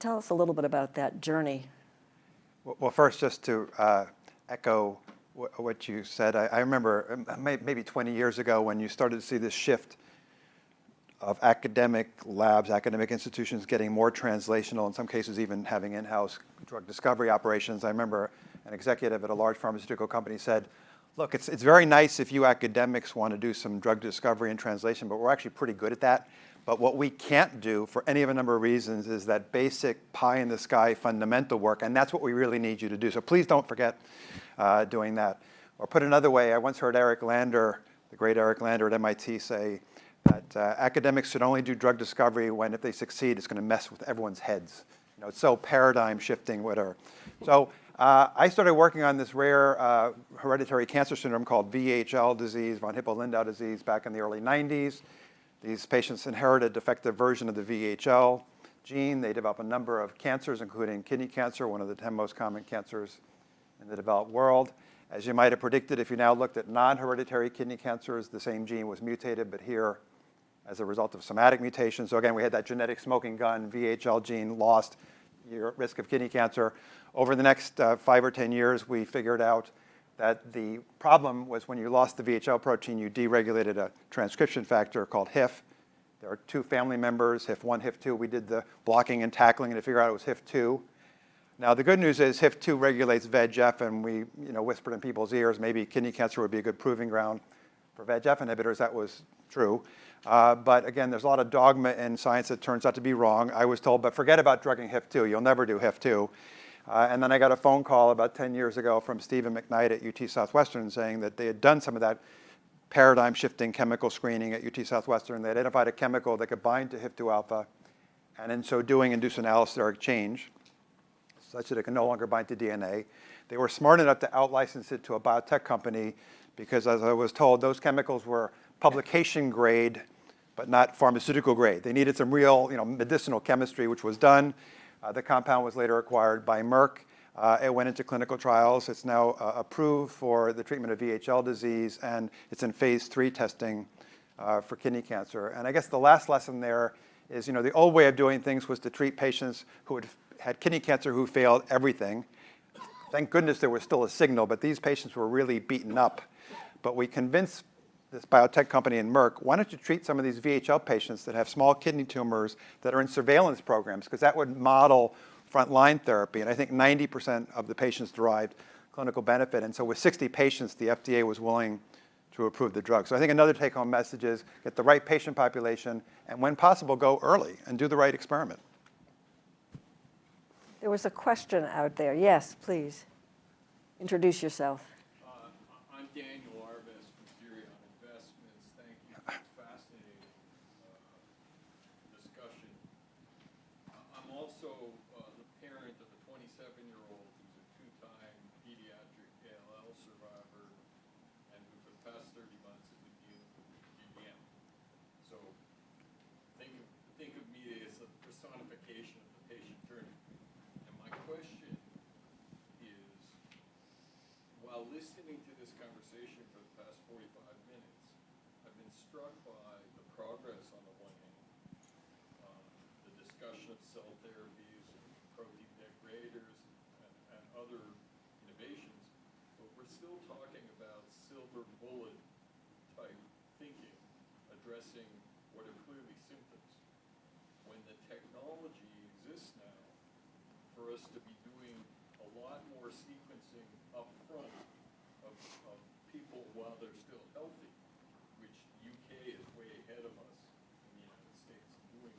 Speaker 1: Tell us a little bit about that journey.
Speaker 2: Well, first, just to echo what you said, I remember maybe 20 years ago when you started to see this shift of academic labs, academic institutions getting more translational, in some cases even having in-house drug discovery operations. I remember an executive at a large pharmaceutical company said, look, it's very nice if you academics want to do some drug discovery and translation, but we're actually pretty good at that. But what we can't do for any of a number of reasons is that basic pie-in-the-sky fundamental work, and that's what we really need you to do. So please don't forget doing that. Or put another way, I once heard Eric Lander, the great Eric Lander at MIT, say that academics should only do drug discovery when, if they succeed, it's going to mess with everyone's heads. You know, it's so paradigm shifting, whatever. So I started working on this rare hereditary cancer syndrome called VHL disease, von Hippel-Lindau disease, back in the early 90s. These patients inherit a defective version of the VHL gene. They develop a number of cancers, including kidney cancer, one of the 10 most common cancers in the developed world. As you might have predicted, if you now looked at non-hereditary kidney cancers, the same gene was mutated, but here, as a result of somatic mutation. So again, we had that genetic smoking gun, VHL gene lost, you're at risk of kidney cancer. Over the next 5 or 10 years, we figured out that the problem was when you lost the VHL protein, you deregulated a transcription factor called HIF. There are 2 family members, HIF1, HIF2. We did the blocking and tackling to figure out it was HIF2. Now, the good news is HIF2 regulates VEGF, and we whispered in people's ears maybe kidney cancer would be a good proving ground for VEGF inhibitors. That was true. But again, there's a lot of dogma in science that turns out to be wrong. I was told, but forget about drugging HIF2. You'll never do HIF2. And then I got a phone call about 10 years ago from Stephen McKnight at UT Southwestern saying that they had done some of that paradigm-shifting chemical screening at UT Southwestern. They identified a chemical that could bind to HIF-2 alpha, and in so doing, induce an allosteric change such that it can no longer bind to DNA. They were smart enough to out-license it to a biotech company because, as I was told, those chemicals were publication grade, but not pharmaceutical grade. They needed some real, medicinal chemistry, which was done. The compound was later acquired by Merck. It went into clinical trials. It's now approved for the treatment of VHL disease, and it's in phase 3 testing for kidney cancer. And I guess the last lesson there is, the old way of doing things was to treat patients who had kidney cancer who failed everything. Thank goodness there was still a signal, but these patients were really beaten up. But we convinced this biotech company in Merck, why don't you treat some of these VHL patients that have small kidney tumors that are in surveillance programs, because that would model frontline therapy. And I think 90% of the patients derived clinical benefit. And so with 60 patients, the FDA was willing to approve the drug. So I think another take-home message is get the right patient population, and when possible, go early and do the right experiment.
Speaker 1: There was a question out there. Yes, please. Introduce yourself.
Speaker 7: I'm Daniel Arbus from Theory on Investments. Thank you for this fascinating discussion. I'm also the parent of a 27-year-old who's a 2-time pediatric ALL survivor and who for the past 30 months has been dealing with GBM. So think of me as the personification of the patient journey. And my listening to this conversation for the past 45 minutes, I've been struck by the progress on the one hand, the discussion of cell therapies, protein degraders, and other innovations, but we're still talking about silver bullet type thinking, addressing what are clearly symptoms. When the technology exists now for us to be doing a lot more sequencing up front of people while they're still healthy, which UK is way ahead of us in the United States doing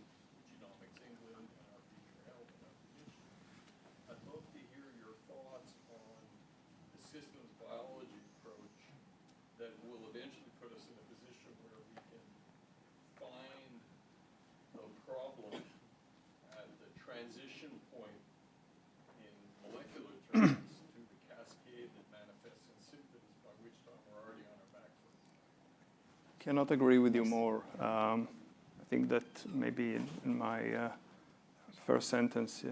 Speaker 7: Genomics England and our Future Health and our position. I'd love to hear your thoughts on the systems biology approach that will eventually put us in a position where we can find the problem at the transition point in molecular terms to the cascade that manifests in symptoms, by which time we're already on our back foot.
Speaker 4: Cannot agree with you more. I think that maybe in my first sentence,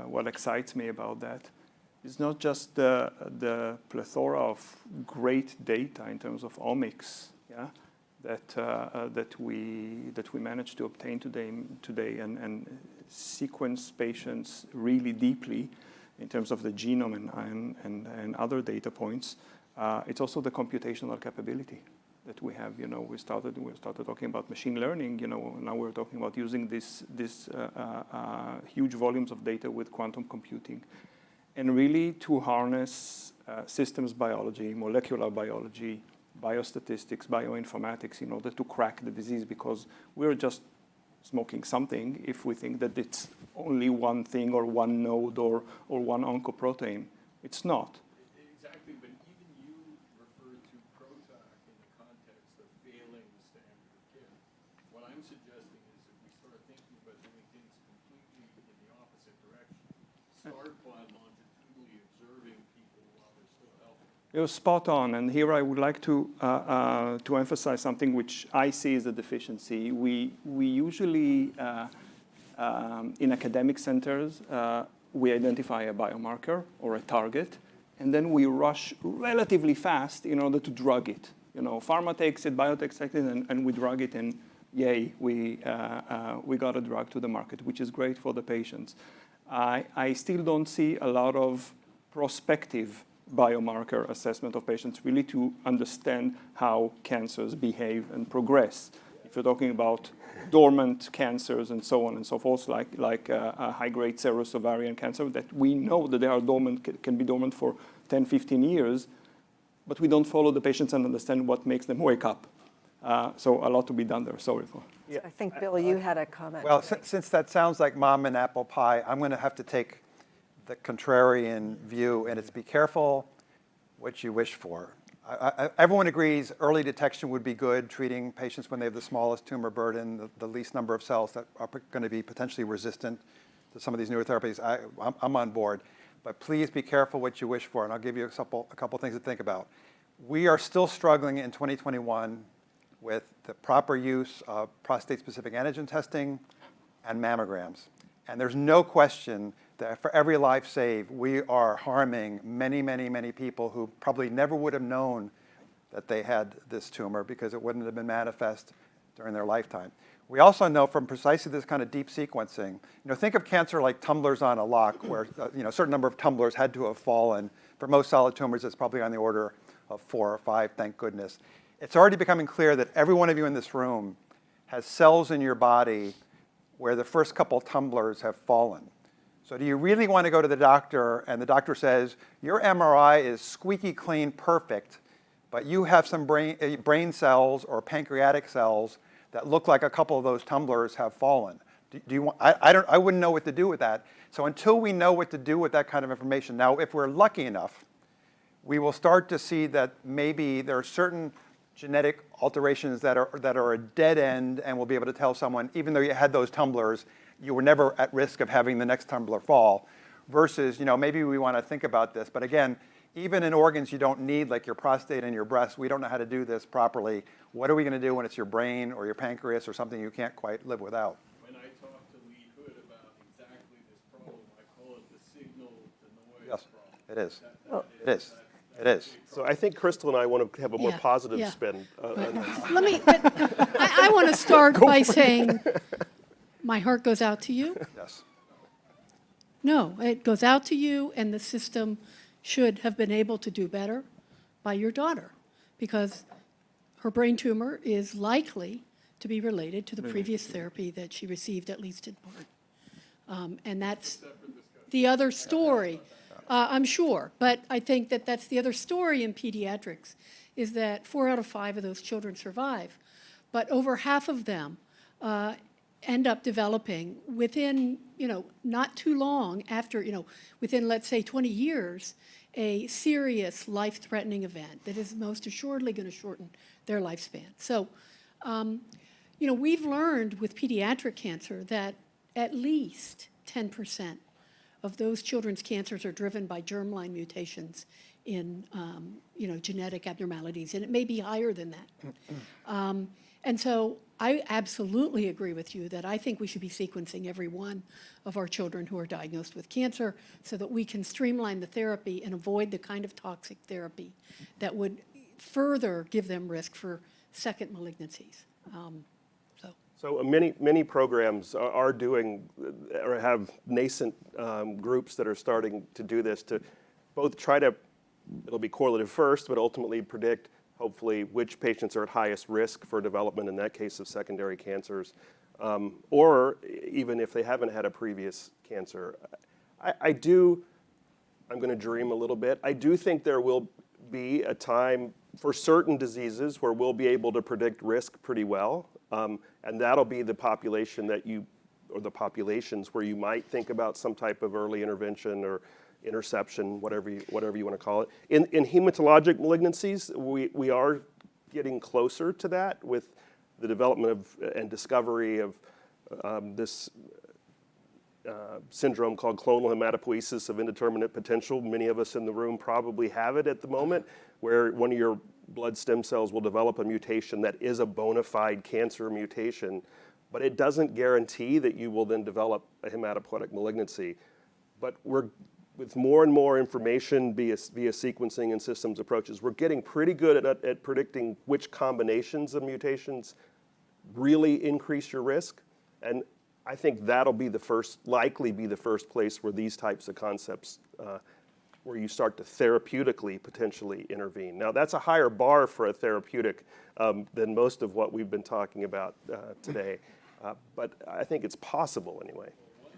Speaker 4: what excites me about that is not just the plethora of great data in terms of omics, yeah, that we managed to obtain today and sequence patients really deeply in terms of the genome and other data points. It's also the computational capability that we have. You know, we started talking about machine learning. You know, now we're talking about using this huge volumes of data with quantum computing, and really to harness systems biology, molecular biology, biostatistics, bioinformatics in order to crack the disease, because we're just smoking something if we think that it's only one thing or one node or one oncoprotein. It's not.
Speaker 7: Exactly, but even you referred to Protex in the context of failing the standard of care. What I'm suggesting is that we start thinking about doing things completely in the opposite direction. Start by longitudinally observing people while they're still healthy.
Speaker 4: You're spot on, and here I would like to emphasize something which I see as a deficiency. We usually, in academic centers, we identify a biomarker or a target, and then we rush relatively fast in order to drug it. You know, pharma takes it, biotech takes it, and we drug it, and yay, we got a drug to the market, which is great for the patients. I still don't see a lot of prospective biomarker assessment of patients really to understand how cancers behave and progress. If you're talking about dormant cancers and so on and so forth, like high-grade serous ovarian cancer, that we know that they are dormant, can be dormant for 10, 15 years, but we don't follow the patients and understand what makes them wake up. So a lot to be done there. Sorry for.
Speaker 1: I think, Bill, you had a comment.
Speaker 2: Well, since that sounds like mom and apple pie, I'm going to have to take the contrarian view, and it's be careful what you wish for. Everyone agrees early detection would be good, treating patients when they have the smallest tumor burden, the least number of cells that are going to be potentially resistant to some of these newer therapies. I'm on board. But please be careful what you wish for, and I'll give you a couple things to think about. We are still struggling in 2021 with the proper use of prostate-specific antigen testing and mammograms. And there's no question that for every life saved, we are harming many, many, many people who probably never would have known that they had this tumor because it wouldn't have been manifest during their lifetime. We also know from precisely this kind of deep sequencing, think of cancer like tumblers on a lock where a certain number of tumblers had to have fallen. For most solid tumors, it's probably on the order of 4 or 5, thank goodness. It's already becoming clear that every one of you in this room has cells in your body where the first couple tumblers have fallen. So do you really want to go to the doctor and the doctor says, your MRI is squeaky clean, perfect, but you have some brain cells or pancreatic cells that look like a couple of those tumblers have fallen? Do you want, I wouldn't know what to do with that. So until we know what to do with that kind of information, now if we're lucky enough, we will start to see that maybe there are certain genetic alterations that are a dead end, and we'll be able to tell someone, even though you had those tumblers, you were never at risk of having the next tumbler fall, versus, maybe we want to think about this. But again, even in organs you don't need, like your prostate and your breast, we don't know how to do this properly. What are we going to do when it's your brain or your pancreas or something you can't quite live without?
Speaker 7: When I talked to Lee Hood about exactly this problem, I call it the signal to noise
Speaker 2: Yes,
Speaker 7: problem.
Speaker 2: it is.
Speaker 1: Well,
Speaker 2: It is. It is.
Speaker 5: So I think Crystal and I want to have a more
Speaker 6: Yeah,
Speaker 5: positive
Speaker 6: yeah.
Speaker 5: spin.
Speaker 6: Let me, but I want to start by saying, my heart goes out to you.
Speaker 2: Yes.
Speaker 6: No, it goes out to you, and the system should have been able to do better by your daughter, because her brain tumor is likely to be related to the previous therapy that she received, at least in part. And that's the other story, I'm sure. But I think that that's the other story in pediatrics, is that 4 out of 5 of those children survive. But over half of them end up developing within, not too long after, within, let's say, 20 years, a serious life-threatening event that is most assuredly going to shorten their lifespan. So, we've learned with pediatric cancer that at least 10% of those children's cancers are driven by germline mutations in, genetic abnormalities, and it may be higher than that. And so I absolutely agree with you that I think we should be sequencing every one of our children who are diagnosed with cancer so that we can streamline the therapy and avoid the kind of toxic therapy that would further give them risk for second malignancies.
Speaker 5: So many programs are doing or have nascent groups that are starting to do this to both try to, it'll be correlative first, but ultimately predict hopefully which patients are at highest risk for development, in that case of secondary cancers, or even if they haven't had a previous cancer. I'm going to dream a little bit. I do think there will be a time for certain diseases where we'll be able to predict risk pretty well. And that'll be the population or the populations where you might think about some type of early intervention or interception, whatever you want to call it. In hematologic malignancies, we are getting closer to that with the development of and discovery of this syndrome called clonal hematopoiesis of indeterminate potential. Many of us in the room probably have it at the moment, where one of your blood stem cells will develop a mutation that is a bona fide cancer mutation, but it doesn't guarantee that you will then develop a hematopoietic malignancy. But with more and more information via sequencing and systems approaches, we're getting pretty good at predicting which combinations of mutations really increase your risk. And I think that'll be likely be the first place where these types of concepts, where you start to therapeutically potentially intervene. Now, that's a higher bar for a therapeutic than most of what we've been talking about today. But I think it's possible anyway.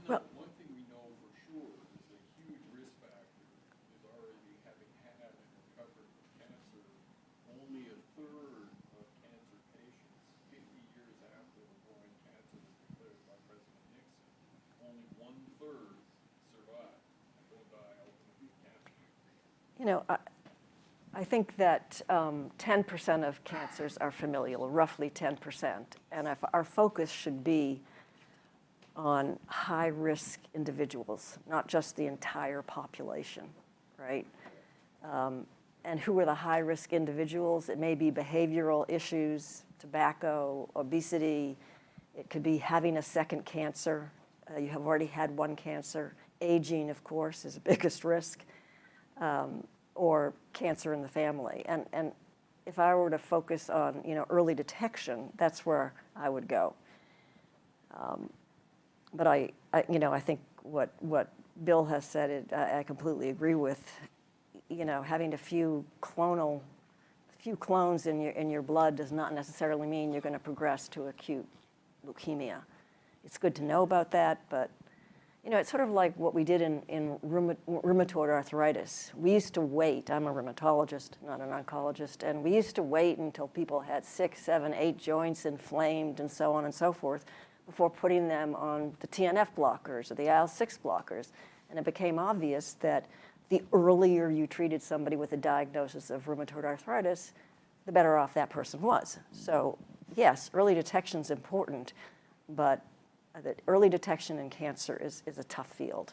Speaker 7: One thing we know for sure is a huge risk factor is already having had and recovered from cancer. Only a third of cancer patients, 50 years after the boring cancer was declared by President Nixon, only 1/3 survive and will die ultimately of cancer.
Speaker 1: I think that 10% of cancers are familial, roughly 10%. And if our focus should be on high-risk individuals, not just the entire population, right? And who are the high-risk individuals? It may be behavioral issues, tobacco, obesity. It could be having a second cancer. You have already had one cancer. Aging, of course, is the biggest risk. Or cancer in the family. And if I were to focus on, early detection, that's where I would go. But I think what Bill has said, I completely agree with. Having a few clones in your blood does not necessarily mean you're going to progress to acute leukemia. It's good to know about that, but it's sort of like what we did in rheumatoid arthritis. We used to wait. I'm a rheumatologist, not an oncologist, and we used to wait until people had 6, 7, 8 joints inflamed and so on and so forth before putting them on the TNF blockers or the IL-6 blockers. And it became obvious that the earlier you treated somebody with a diagnosis of rheumatoid arthritis, the better off that person was. So yes, early detection is important, but that early detection in cancer is a tough field.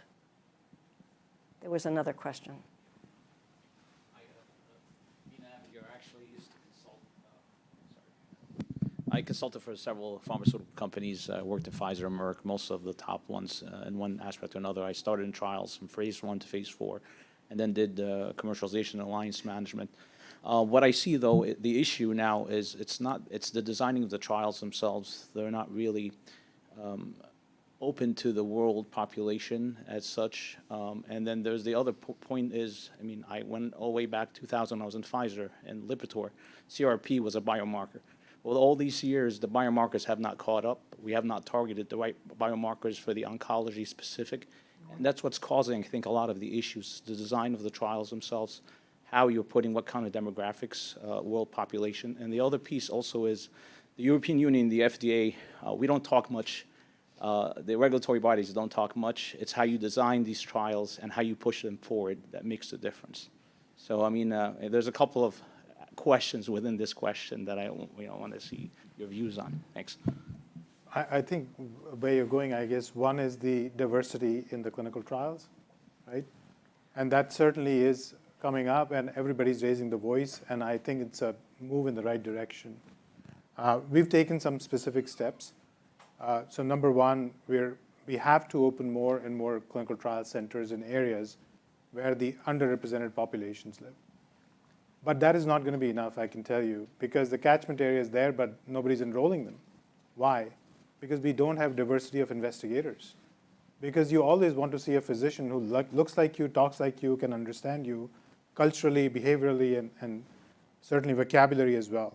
Speaker 1: There was another question.
Speaker 8: You're actually used to consult. I consulted for several pharmaceutical companies. I worked at Pfizer and Merck, most of the top ones in one aspect or another. I started in trials from phase 1 to phase 4. and then did commercialization and alliance management. What I see, though, the issue now is it's the designing of the trials themselves. They're not really open to the world population as such. And then there's the other point is, I mean, I went all the way back 2000, I was in Pfizer and Lipitor. CRP was a biomarker. Well, all these years, the biomarkers have not caught up. We have not targeted the right biomarkers for the oncology specific. And that's what's causing, I think, a lot of the issues, the design of the trials themselves, how you're putting what kind of demographics, world population. And the other piece also is the European Union, the FDA, we don't talk much. The regulatory bodies don't talk much. It's how you design these trials and how you push them forward that makes the difference. So, I mean, there's a couple of questions within this question that I want to see your views on. Thanks.
Speaker 3: I think where you're going, I guess, one is the diversity in the clinical trials, right? And that certainly is coming up, and everybody's raising the voice, and I think it's a move in the right direction. We've taken some specific steps. So number one, we have to open more and more clinical trial centers in areas where the underrepresented populations live. But that is not going to be enough, I can tell you, because the catchment area is there, but nobody's enrolling them. Why? Because we don't have diversity of investigators. Because you always want to see a physician who looks like you, talks like you, can understand you, culturally, behaviorally, and certainly vocabulary as well.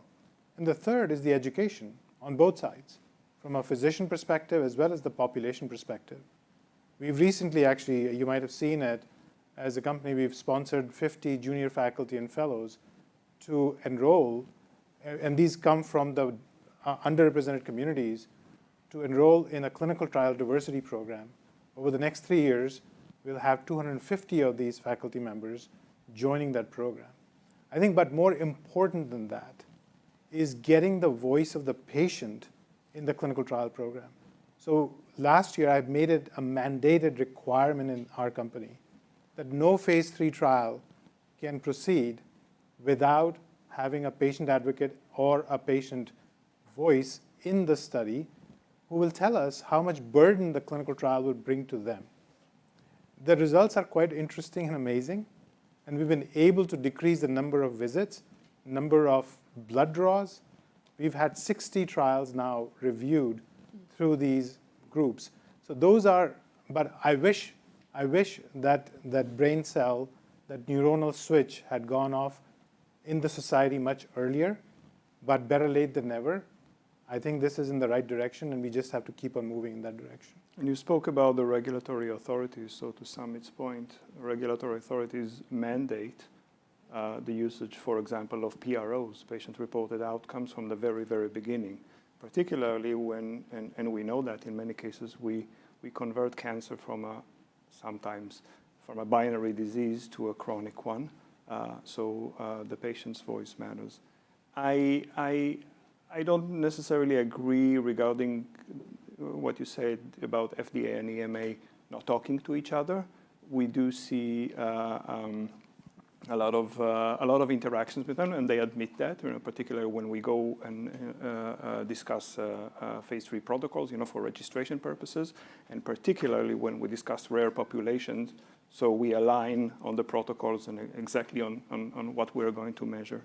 Speaker 3: And the third is the education on both sides, from a physician perspective as well as the population perspective. We've recently, actually, you might have seen it, as a company, we've sponsored 50 junior faculty and fellows to enroll, and these come from the underrepresented communities, to enroll in a clinical trial diversity program. Over the next 3 years, we'll have 250 of these faculty members joining that program. I think, but more important than that, is getting the voice of the patient in the clinical trial program. So last year, I've made it a mandated requirement in our company that no phase 3 trial can proceed without having a patient advocate or a patient voice in the study who will tell us how much burden the clinical trial will bring to them. The results are quite interesting and amazing, and we've been able to decrease the number of visits, number of blood draws. We've had 60 trials now reviewed through these groups. So those are, but I wish that brain cell, that neuronal switch had gone off in the society much earlier, but better late than never. I think this is in the right direction, and we just have to keep on moving in that direction.
Speaker 4: And you spoke about the regulatory authorities. So to Samit's point, regulatory authorities mandate the usage, for example, of PROs, patient-reported outcomes, from the very, very beginning, particularly when, and we know that in many cases, we convert cancer sometimes from a binary disease to a chronic one. So the patient's voice matters. I don't necessarily agree regarding what you said about FDA and EMA not talking to each other. We do see a lot of interactions with them, and they admit that. Particularly when we go and discuss phase 3 protocols, for registration purposes, and particularly when we discuss rare populations. So we align on the protocols and exactly on what we're going to measure.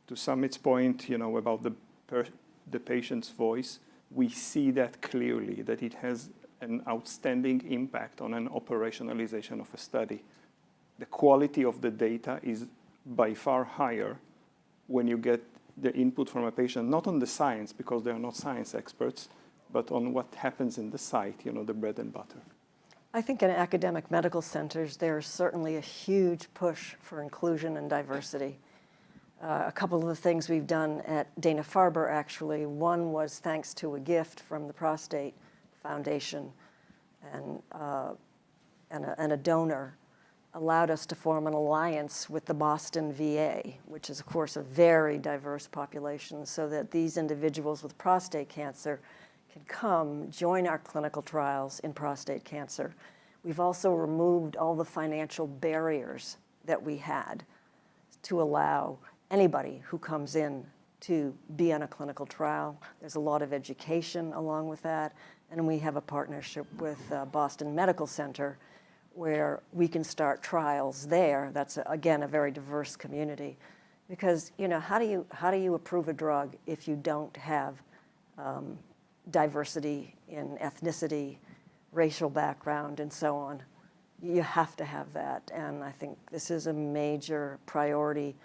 Speaker 4: To Samit's point, about the patient's voice, we see that clearly, that it has an outstanding impact on an operationalization of a study. The quality of the data is by far higher when you get the input from a patient, not on the science, because they are not science experts, but on what happens in the site, the bread and butter.
Speaker 1: I think in academic medical centers, there's certainly a huge push for inclusion and diversity. A couple of the things we've done at Dana-Farber, actually, one was thanks to a gift from the Prostate Foundation, and a donor allowed us to form an alliance with the Boston VA, which is, of course, a very diverse population, so that these individuals with prostate cancer can come join our clinical trials in prostate cancer. We've also removed all the financial barriers that we had to allow anybody who comes in to be on a clinical trial. There's a lot of education along with that, and we have a partnership with Boston Medical Center, where we can start trials there. That's, again, a very diverse community. Because, you know, how do you approve a drug if you don't have diversity in ethnicity, racial background, and so on? You have to have that, and I think this is a major priority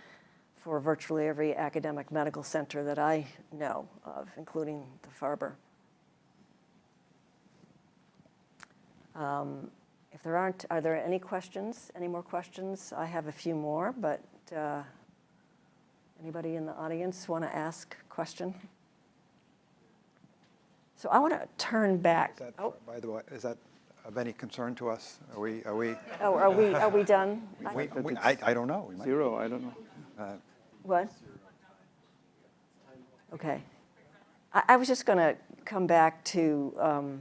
Speaker 1: for virtually every academic medical center that I know of, including the Farber. If there aren't, are there any questions, any more questions? I have a few more, but anybody in the audience want to ask a question? So I want to turn back.
Speaker 2: Is that, by the way, is that of any concern to us? Are we?
Speaker 1: Oh, are we done?
Speaker 2: I don't know. We might-
Speaker 4: Zero, I don't know.
Speaker 1: What? Okay. I was just going to come back to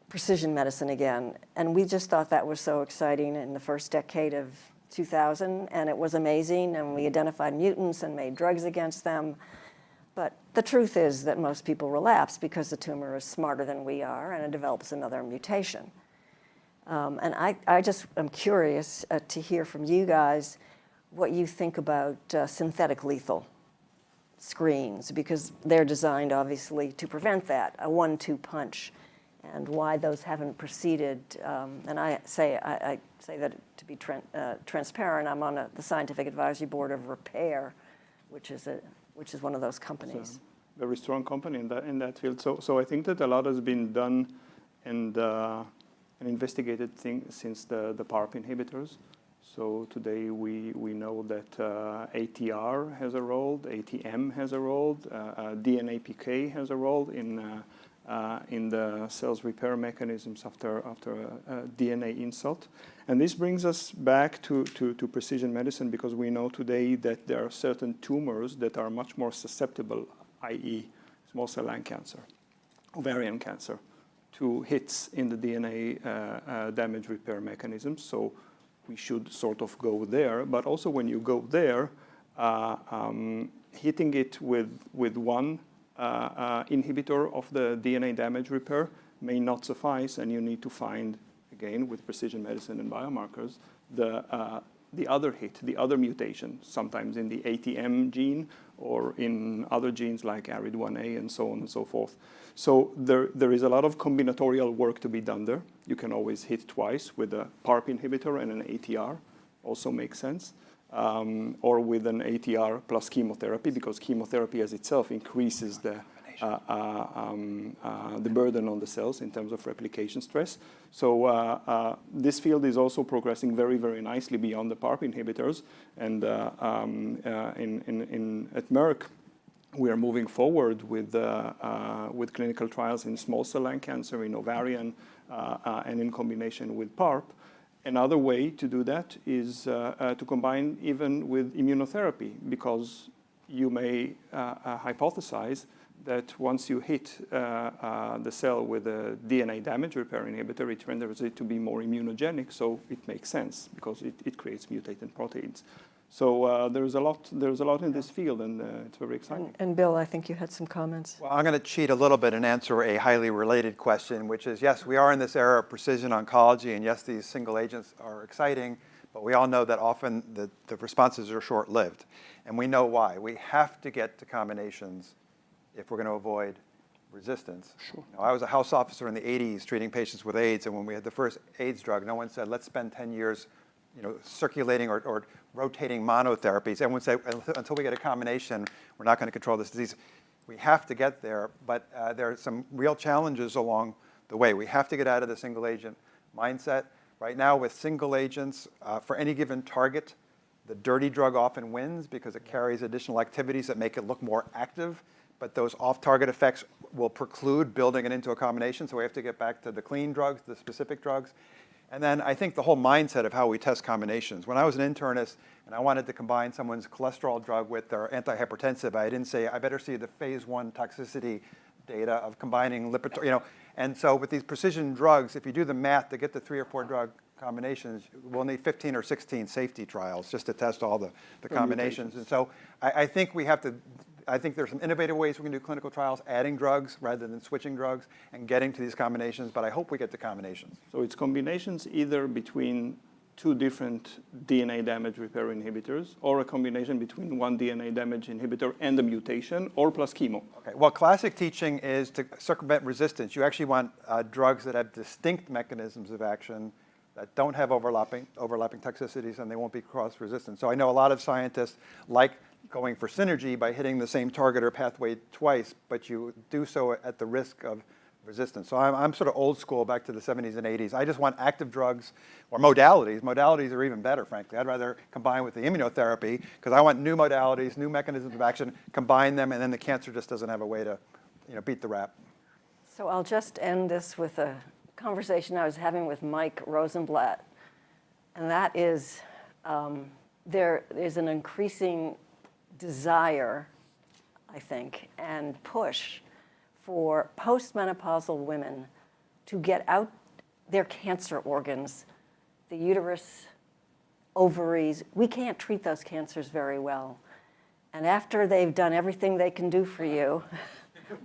Speaker 1: precision medicine again, and we just thought that was so exciting in the first decade of 2000, and it was amazing, and we identified mutants and made drugs against them. But the truth is that most people relapse because the tumor is smarter than we are, and it develops another mutation. And I just am curious to hear from you guys what you think about synthetic lethal screens, because they're designed, obviously, to prevent that, a 1-2 punch, and why those haven't proceeded. And I say that to be transparent. I'm on the scientific advisory board of Repair, which is one of those companies.
Speaker 4: Very strong company in that field. So I think that a lot has been done and investigated since the PARP inhibitors. So today we know that ATR has a role, ATM has a role, DNA PK has a role in the cell's repair mechanisms after DNA insult. And this brings us back to precision medicine, because we know today that there are certain tumors that are much more susceptible, i.e. small cell lung cancer, ovarian cancer, to hits in the DNA damage repair mechanisms. So we should sort of go there. But also when you go there, hitting it with one inhibitor of the DNA damage repair may not suffice, and you need to find, again, with precision medicine and biomarkers, the other hit, the other mutation, sometimes in the ATM gene or in other genes like ARID1A and so on and so forth. So there is a lot of combinatorial work to be done there. You can always hit twice with a PARP inhibitor and an ATR, also makes sense. Or with an ATR plus chemotherapy, because chemotherapy as itself increases the burden on the cells in terms of replication stress. So this field is also progressing very, very nicely beyond the PARP inhibitors. And at Merck, we are moving forward with clinical trials in small cell lung cancer, in ovarian, and in combination with PARP. Another way to do that is to combine even with immunotherapy, because you may hypothesize that once you hit the cell with a DNA damage repair inhibitor, it renders it to be more immunogenic, so it makes sense because it creates mutated proteins. So there's a lot in this field, and it's very exciting.
Speaker 1: And Bill, I think you had some comments.
Speaker 2: Well, I'm going to cheat a little bit and answer a highly related question, which is, yes, we are in this era of precision oncology, and yes, these single agents are exciting, but we all know that often the responses are short-lived, and we know why. We have to get to combinations if we're going to avoid resistance.
Speaker 4: Sure.
Speaker 2: You know, I was a house officer in the 80s treating patients with AIDS, and when we had the first AIDS drug, no one said, let's spend 10 years circulating or rotating monotherapies. Everyone said, until we get a combination, we're not going to control this disease. We have to get there, but there are some real challenges along the way. We have to get out of the single agent mindset. Right now with single agents, for any given target, the dirty drug often wins because it carries additional activities that make it look more active, but those off-target effects will preclude building it into a combination, so we have to get back to the clean drugs, the specific drugs. And then I think the whole mindset of how we test combinations. When I was an internist and I wanted to combine someone's cholesterol drug with their antihypertensive, I didn't say, I better see the phase 1 toxicity data of combining lipid, And so with these precision drugs, if you do the math to get the 3 or 4 drug combinations, we'll need 15 or 16 safety trials just to test all the combinations. And so I think we have to, I think there's some innovative ways we can do clinical trials, adding drugs rather than switching drugs, and getting to these combinations, but I hope we get to combinations.
Speaker 4: So it's combinations either between two different DNA damage repair inhibitors, or a combination between one DNA damage inhibitor and a mutation, or plus chemo.
Speaker 2: Okay. Well, classic teaching is to circumvent resistance. You actually want drugs that have distinct mechanisms of action, that don't have overlapping toxicities, and they won't be cross-resistant. So I know a lot of scientists like going for synergy by hitting the same target or pathway twice, but you do so at the risk of resistance. So I'm sort of old school, back to the 70s and 80s. I just want active drugs or modalities. Modalities are even better, frankly. I'd rather combine with the immunotherapy because I want new modalities, new mechanisms of action, combine them, and then the cancer just doesn't have a way to beat the rap.
Speaker 1: So I'll just end this with a conversation I was having with Mike Rosenblatt, and that is there is an increasing desire, I think, and push for postmenopausal women to get out their cancer organs, the uterus, ovaries. We can't treat those cancers very well. And after they've done everything they can do for you,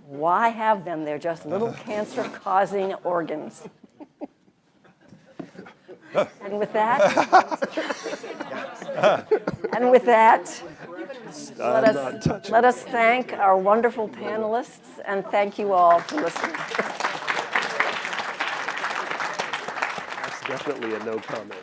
Speaker 1: why have them? They're just little cancer-causing organs. And with that, let us thank our wonderful panelists, and thank you all for listening.
Speaker 5: That's definitely a no comment.